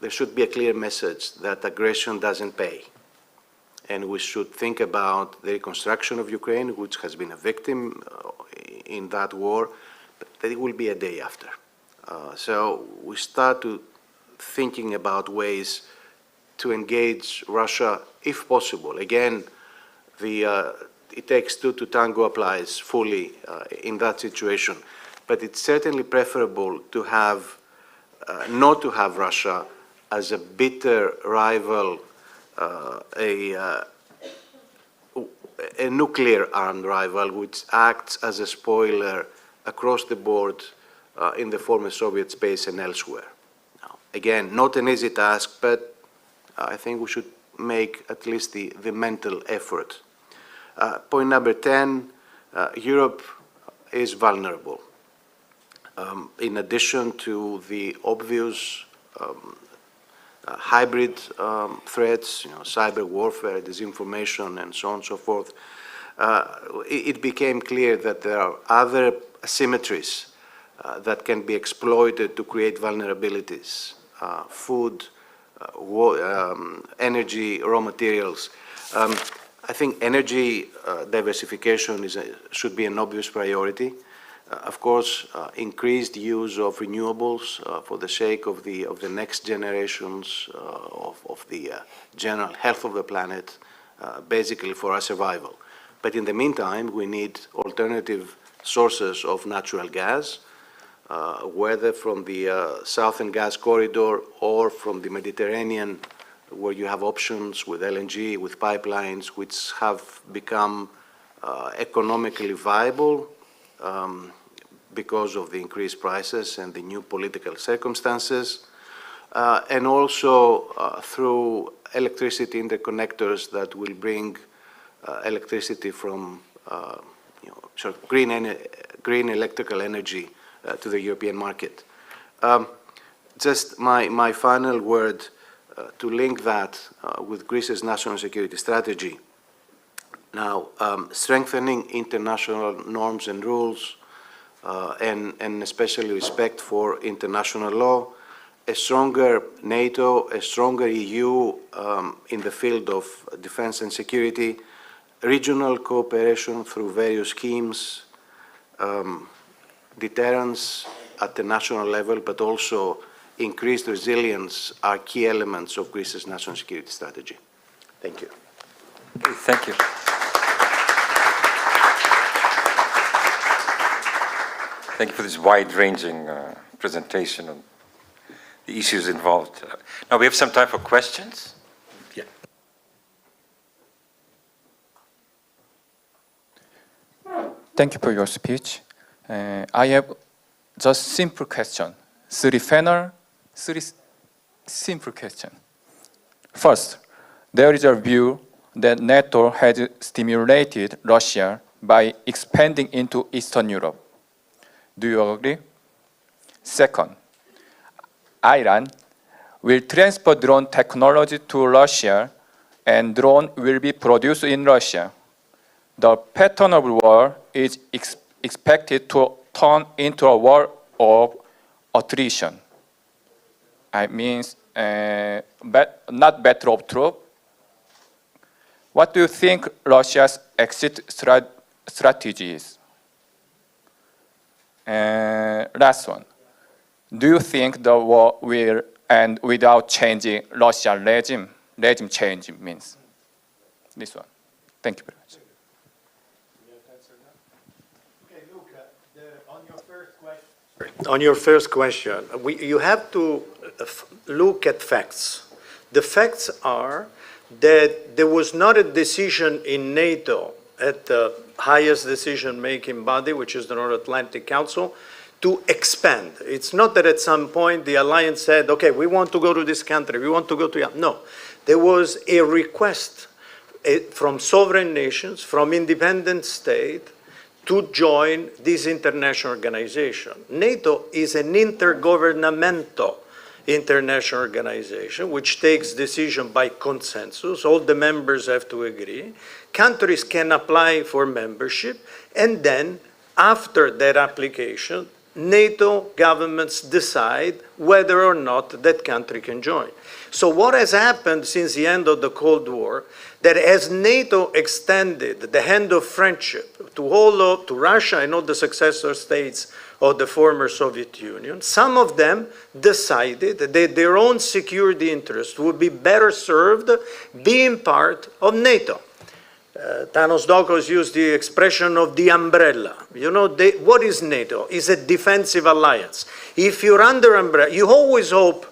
Speaker 7: there should be a clear message that aggression doesn't pay. And we should think about the reconstruction of Ukraine, which has been a victim in that war, but that it will be a day after. So we start to thinking about ways to engage Russia, if possible. Again, it takes 2 to tango applies fully in that situation. But it's certainly preferable to have, not to have Russia as a bitter rival, a nuclear armed rival, which acts as a spoiler across the board in the former Soviet space and elsewhere. Now, Again, not an easy task, but I think we should make at least the mental effort. Point number 10, Europe is vulnerable. In addition to the obvious hybrid threats, cyber warfare, disinformation, and so on and so forth, it became clear that there are other asymmetries that can be exploited to create vulnerabilities. Food, energy, raw materials. I think energy diversification should be an obvious priority. Of course, increased use of renewables for the sake of the next generations, of the general health of the planet, basically for our survival. But in the meantime, we need alternative sources of natural gas, whether from the Southern Gas Corridor or from the Mediterranean, where you have options with LNG, with pipelines, which have become economically viable because of the increased prices and the new political circumstances, and also through electricity interconnectors that will bring electricity from sort of green electrical energy to the European market. Just my final word to link that with Greece's national security strategy. Now, strengthening international norms and rules, and especially respect for international law, a stronger NATO, a stronger EU in the field of defense and security, regional cooperation through various schemes, deterrence at the national level, but also increased resilience are key elements of Greece's national security strategy. Thank you.
Speaker 1: Thank you. Thank you for this wide-ranging presentation on the issues involved. Now we have some time for questions. Yeah.
Speaker 8: Thank you for your speech. I have just simple question. Three simple question. First, there is a view that NATO has stimulated Russia by expanding into Eastern Europe. Do you agree? Second, Iran will transfer drone technology to Russia and drone will be produced in Russia. The pattern of war is expected to turn into a war of attrition. I mean, not battle of troop. What do you think Russia's exit strategy is? Last one. Do you think the war will end without changing Russian regime? Regime change means this one. Thank you very much.
Speaker 5: On your first question, you have to look at facts. The facts are that there was not a decision in NATO at the highest decision-making body, which is the North Atlantic Council, to expand. It's not that at some point the alliance said, okay, we want to go to this country, we want to go to... No, there was a request from sovereign nations, from independent states, to join this international organization. NATO is an intergovernmental international organization which takes decision by consensus. All the members have to agree. Countries can apply for membership, and then after that application, NATO governments decide whether or not that country can join. So what has happened since the end of the Cold War, that as NATO extended the hand of friendship to Russia and all the successor states of the former Soviet Union, some of them decided that their own security interests would be better served being part of NATO. Thanos Dokos used the expression of the umbrella. You know, what is NATO? It's a defensive alliance. If you're under umbrella, you always hope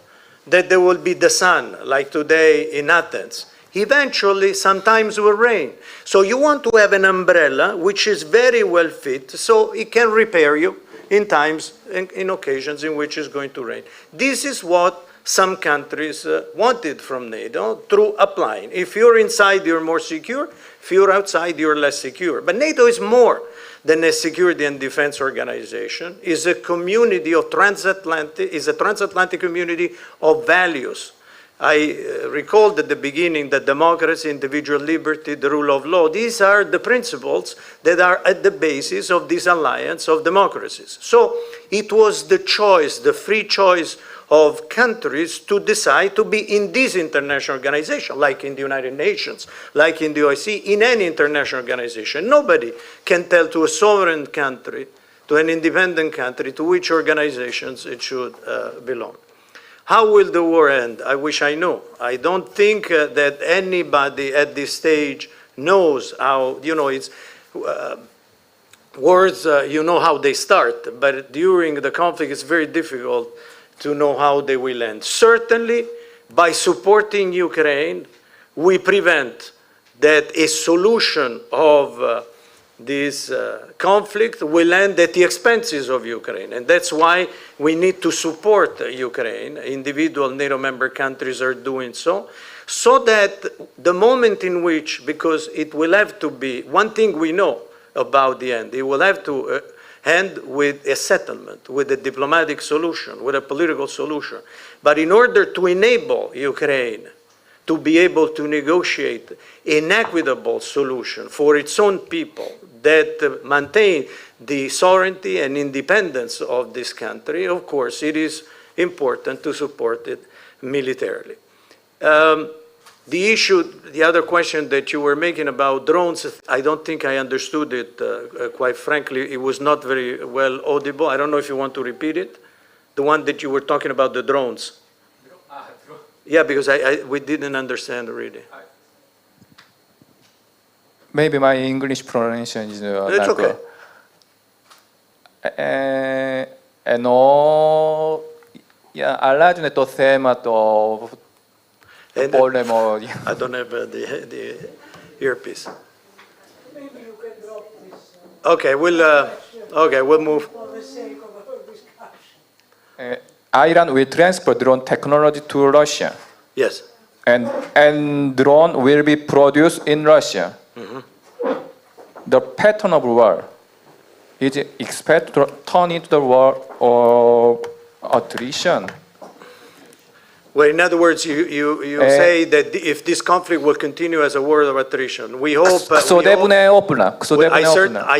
Speaker 5: that there will be the sun, like today in Athens. Eventually, sometimes will rain. So you want to have an umbrella which is very well fit, so it can repair you in times, in occasions in which it's going to rain. This is what some countries wanted from NATO through applying. If you're inside, you're more secure. If you're outside, you're less secure. But NATO is more than a security and defense organization. It's a community of is a transatlantic community of values. I recalled at the beginning that democracy, individual liberty, the rule of law, these are the principles that are at the basis of this alliance of democracies. So it was the choice, the free choice of countries to decide to be in this international organization, like in the United Nations, like in the OSCE, in any international organization. Nobody can tell to a sovereign country, to an independent country, to which organizations it should belong. How will the war end? I wish I knew. I don't think that anybody at this stage knows how, it's wars, you know how they start, but during the conflict it's very difficult to know how they will end. Certainly, by supporting Ukraine, we prevent that a solution of this conflict will end at the expenses of Ukraine. And that's why we need to support Ukraine. Individual NATO member countries are doing so that the moment in which, because it will have to be, one thing we know about the end, it will have to end with a settlement, with a diplomatic solution, with a political solution. But in order to enable Ukraine to be able to negotiate an equitable solution for its own people that maintain the sovereignty and independence of this country, of course, it is important to support it militarily. The issue, the other question that you were making about drones, I don't think I understood it, quite frankly. It was not very well audible. I don't know if you want to repeat it. The one that you were talking about, the drones. Yeah, because we didn't understand really.
Speaker 8: Maybe my English pronunciation is
Speaker 5: It's
Speaker 8: not
Speaker 5: okay.
Speaker 8: Ενώ αλλάζουν το θέμα το πόλεμο.
Speaker 5: I don't have the earpiece.
Speaker 9: Maybe you can drop this.
Speaker 5: Okay, we'll move.
Speaker 9: For the sake of our discussion.
Speaker 8: Iran will transfer drone technology to Russia.
Speaker 5: Yes.
Speaker 8: And drone will be produced in Russia.
Speaker 5: Mm-hmm.
Speaker 8: The pattern of war is expected to turn into the war or attrition.
Speaker 5: Well, in other words, you say that if this conflict will continue as a war of attrition, we hope. I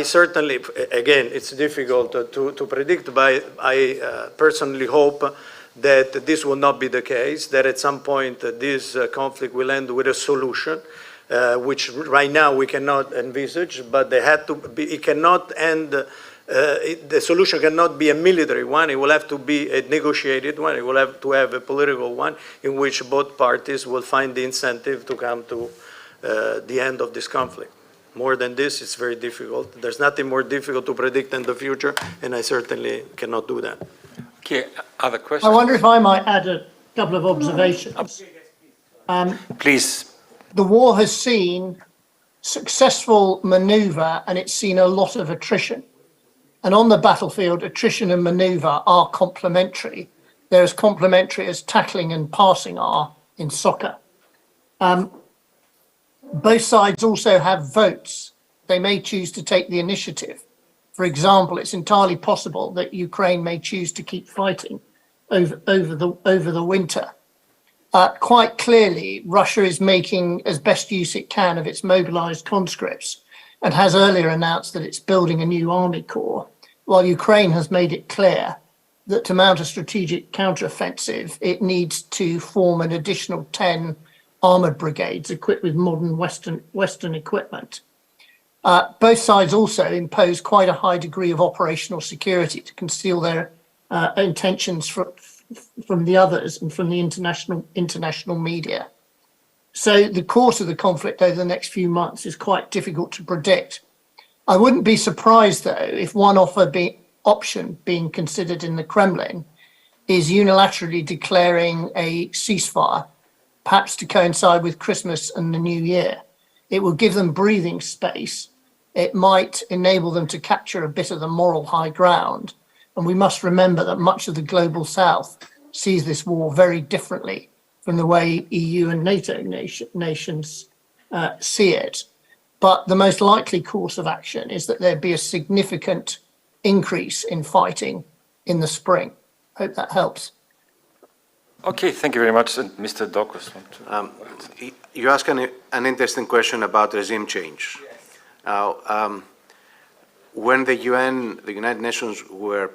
Speaker 5: certainly, again, it's difficult to predict, but I personally hope that this will not be the case. That at some point this conflict will end with a solution, which right now we cannot envisage. But they had to be. It cannot end. The solution cannot be a military one. It will have to be a negotiated one. It will have to have a political one in which both parties will find the incentive to come to the end of this conflict. More than this, it's very difficult. There's nothing more difficult to predict in the future, and I certainly cannot do that.
Speaker 1: Okay, other questions?
Speaker 6: I wonder if I might add a couple of observations.
Speaker 1: Please.
Speaker 6: The war has seen successful maneuver and it's seen a lot of attrition. And on the battlefield, attrition and maneuver are complementary. They're as complementary as tackling and passing are in soccer. Both sides also have votes. They may choose to take the initiative. For example, it's entirely possible that Ukraine may choose to keep fighting over the winter. Quite clearly, Russia is making as best use it can of its mobilized conscripts and has earlier announced that it's building a new army corps, while Ukraine has made it clear that to mount a strategic counteroffensive, it needs to form an additional 10 armoured brigades equipped with modern Western equipment. Both sides also impose quite a high degree of operational security to conceal their intentions from the others and from the international media. So the course of the conflict over the next few months is quite difficult to predict. I wouldn't be surprised, though, if one option being considered in the Kremlin is unilaterally declaring a ceasefire, perhaps to coincide with Christmas and the New Year. It will give them breathing space. It might enable them to capture a bit of the moral high ground. And we must remember that much of the global south sees this war very differently from the way EU and NATO nations see it. But the most likely course of action is that there be a significant increase in fighting in the spring. Hope that helps.
Speaker 1: Okay, thank you very much. And Mr. Dokos.
Speaker 7: You asked an interesting question about regime change. Yes. Now, when the UN, the United Nations, were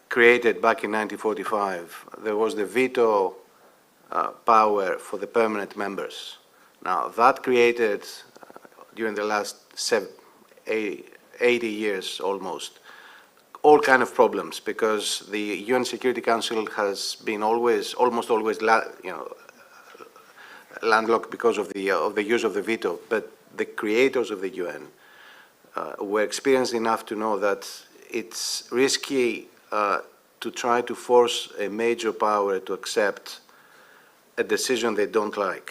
Speaker 7: created back in 1945, there was the veto power for the permanent members. Now, that created, during the last 80 years almost, all kind of problems, because the UN Security Council has been almost always, landlocked because of the use of the veto. But the creators of the UN were experienced enough to know that it's risky to try to force a major power to accept a decision they don't like.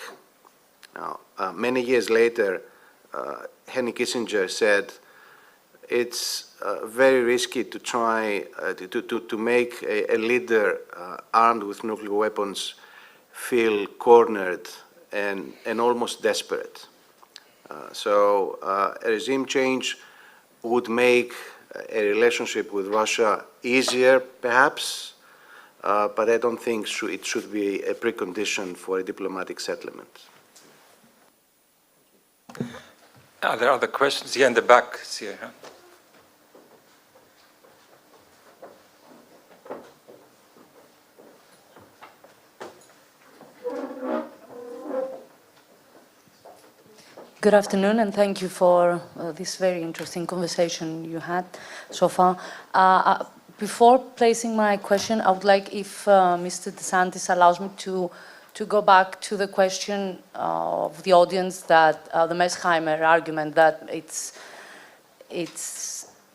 Speaker 7: Now, many years later, Henry Kissinger said, it's very risky to try to make a leader armed with nuclear weapons feel cornered and almost desperate. So a regime change would make a relationship with Russia easier, perhaps, but I don't think it should be a precondition for a diplomatic settlement.
Speaker 1: Are there other questions? Here in the back. Here, huh?
Speaker 10: Good afternoon, and thank you for this very interesting conversation you had so far. Before placing my question, I would like, if Mr. DeSantis allows me to go back to the question of the audience, that the Messheimer argument that it's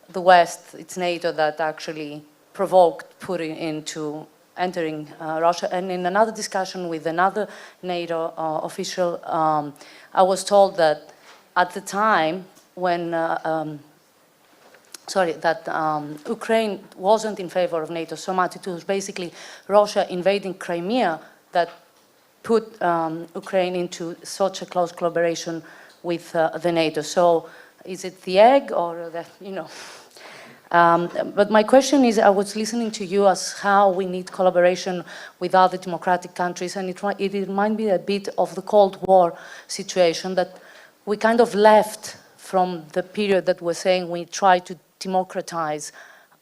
Speaker 10: the West, it's NATO that actually provoked Putin into entering Russia. And in another discussion with another NATO official, I was told that at the time when Ukraine wasn't in favor of NATO so much, it was basically Russia invading Crimea that put Ukraine into such a close collaboration with the NATO. So is it the egg or the, but my question is, I was listening to you as how we need collaboration with other democratic countries, and it reminded me a bit of the Cold War situation, that we kind of left from the period that we're saying we try to democratize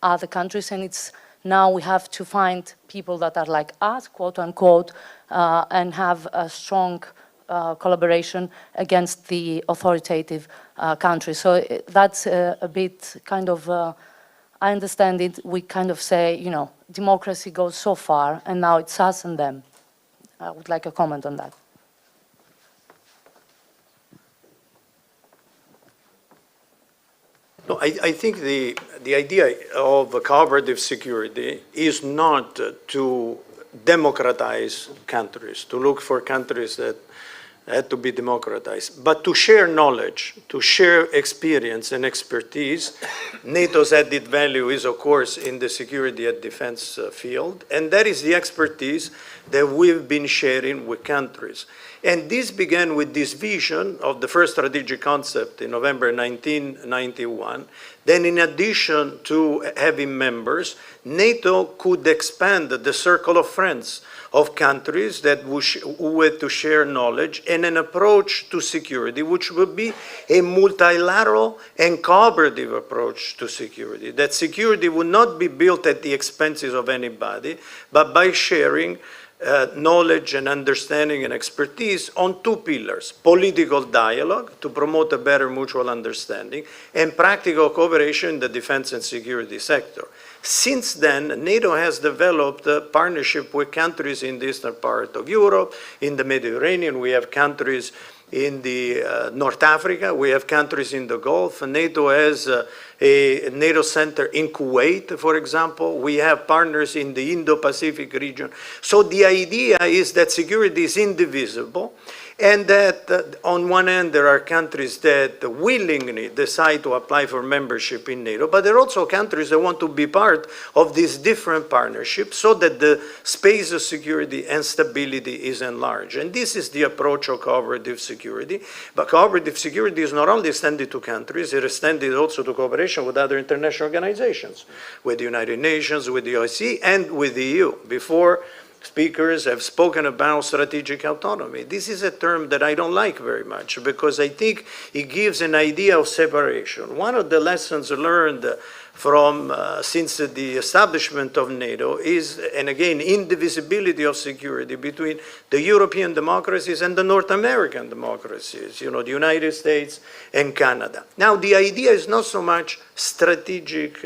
Speaker 10: other countries, and it's now we have to find people that are like us, quote unquote, and have a strong collaboration against the authoritative countries. So that's a bit kind of, I understand it, we kind of say, democracy goes so far, and now it's us and them. I would like a comment on that.
Speaker 5: No, I think the idea of a cooperative security is not to democratize countries, to look for countries that had to be democratized, but to share knowledge, to share experience and expertise. NATO's added value is, of course, in the security and defense field, and that is the expertise that we've been sharing with countries. And this began with this vision of the first strategic concept in November 1991. Then, in addition to having members, NATO could expand the circle of friends of countries that who had to share knowledge and an approach to security, which would be a multilateral and cooperative approach to security. That security would not be built at the expenses of anybody, but by sharing knowledge and understanding and expertise on two pillars: political dialogue to promote a better mutual understanding, and practical cooperation in the defense and security sector. Since then, NATO has developed a partnership with countries in the eastern part of Europe, in the Mediterranean. We have countries in the North Africa, we have countries in the Gulf. NATO has a NATO center in Kuwait, for example. We have partners in the Indo-Pacific region. So the idea is that security is indivisible, And that on one end, there are countries that willingly decide to apply for membership in NATO, but there are also countries that want to be part of these different partnerships so that the space of security and stability is enlarged. And this is the approach of cooperative security. But cooperative security is not only extended to countries, it is extended also to cooperation with other international organizations, with the United Nations, with the OSCE, and with the EU. Before, speakers have spoken about strategic autonomy. This is a term that I don't like very much because I think it gives an idea of separation. One of the lessons learned from since the establishment of NATO is, and again, indivisibility of security between the European democracies and the North American democracies, you know, the United States and Canada. Now, the idea is not so much strategic,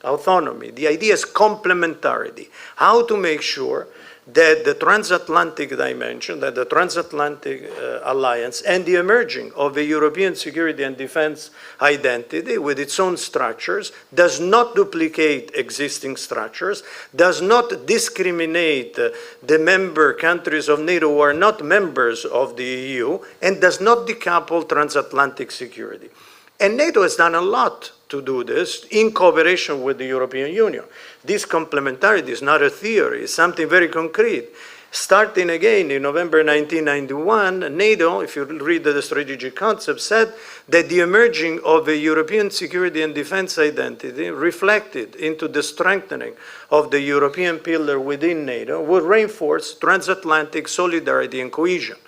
Speaker 5: autonomy. The idea is complementarity. How to make sure that the transatlantic dimension, that the transatlantic alliance and the emerging of a European security and defense identity with its own structures does not duplicate existing structures, does not discriminate the member countries of NATO who are not members of the EU, and does not decouple transatlantic security. And NATO has done a lot to do this in cooperation with the European Union. This complementarity is not a theory, it's something very concrete. Starting again in November 1991, NATO, if you read the strategic concept, said that the emerging of a European security and defense identity reflected into the strengthening of the European pillar within NATO would reinforce transatlantic solidarity and cohesion.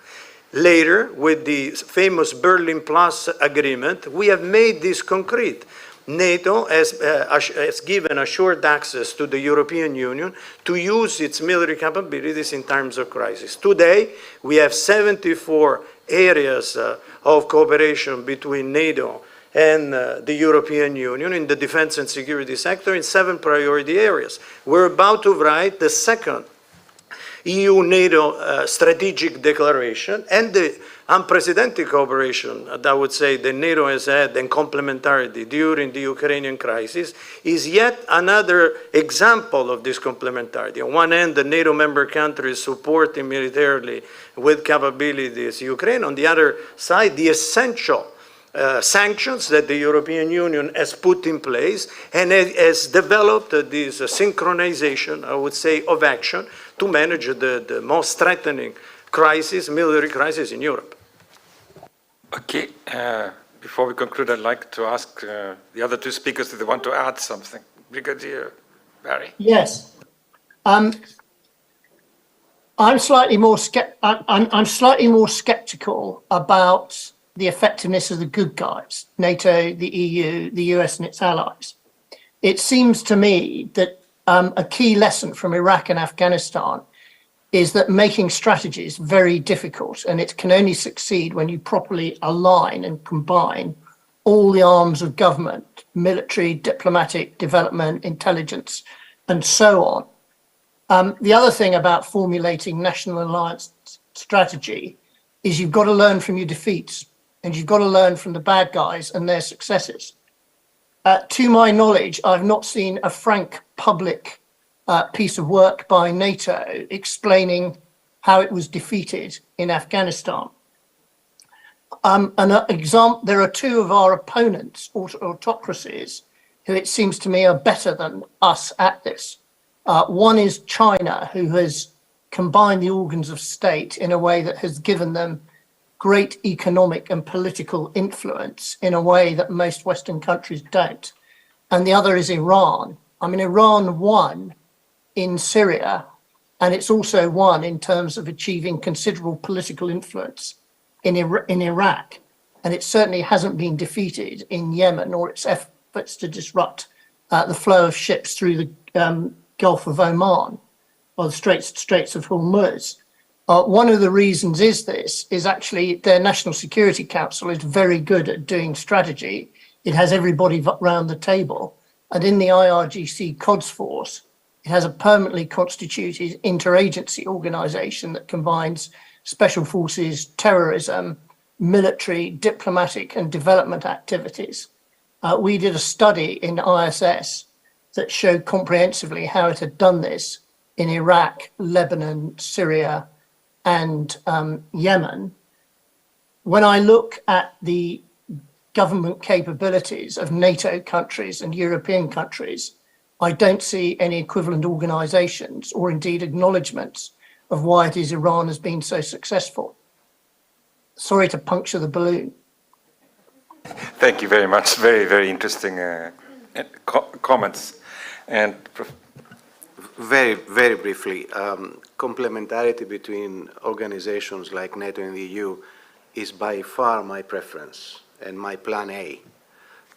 Speaker 5: Later, with the famous Berlin Plus agreement, we have made this concrete. NATO has given assured access to the European Union to use its military capabilities in times of crisis. Today, we have 74 areas of cooperation between NATO and the European Union in the defense and security sector in 7 priority areas. We're about to write the second EU-NATO strategic declaration, and the unprecedented cooperation that I would say that NATO has had and complementarity during the Ukrainian crisis is yet another example of this complementarity. On one end, the NATO member countries supporting militarily with capabilities Ukraine. On the other side, the essential sanctions that the European Union has put in place and has developed this synchronization, I would say, of action to manage the most threatening crisis, military crisis in Europe.
Speaker 1: Okay, before we conclude, I'd like to ask the other 2 speakers if they want to add something. Brigadier Barry.
Speaker 6: Yes. I'm slightly more skeptical about the effectiveness of the good guys, NATO, the EU, the US and its allies. It seems to me that a key lesson from Iraq and Afghanistan is that making strategy is very difficult, and it can only succeed when you properly align and combine all the arms of government, military, diplomatic, development, intelligence, and so on. The other thing about formulating national alliance strategy is you've got to learn from your defeats, and you've got to learn from the bad guys and their successes. To my knowledge, I've not seen a frank public piece of work by NATO explaining how it was defeated in Afghanistan. There are 2 of our opponents, autocracies, who it seems to me are better than us at this. One is China, who has combined the organs of state in a way that has given them great economic and political influence in a way that most Western countries don't. And the other is Iran. I mean, Iran won in Syria, and it's also won in terms of achieving considerable political influence in Iraq. And it certainly hasn't been defeated in Yemen or its efforts to disrupt the flow of ships through the Gulf of Oman or the Straits of Hormuz. One of the reasons is actually their National Security Council is very good at doing strategy. It has everybody around the table. And in the IRGC CODS force, it has a permanently constituted interagency organization that combines special forces, terrorism, military, diplomatic and development activities. We did a study in ISS that showed comprehensively how it had done this in Iraq, Lebanon, Syria, and Yemen, when I look at the government capabilities of NATO countries and European countries, I don't see any equivalent organizations or indeed acknowledgements of why it is Iran has been so successful. Sorry to puncture the balloon.
Speaker 1: Thank you very much. Very, very interesting comments. And
Speaker 7: Very, very briefly, complementarity between organizations like NATO and the EU is by far my preference and my plan A.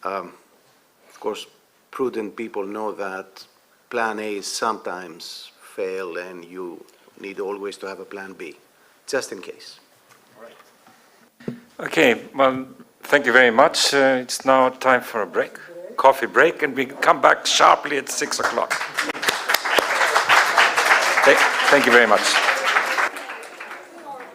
Speaker 7: Of course, prudent people know that plan A sometimes fail and you need always to have a plan B, just in case.
Speaker 1: okay, well, thank you very much. It's now time for a break, coffee break, and we come back sharply at 6 o'clock. Thank you very much.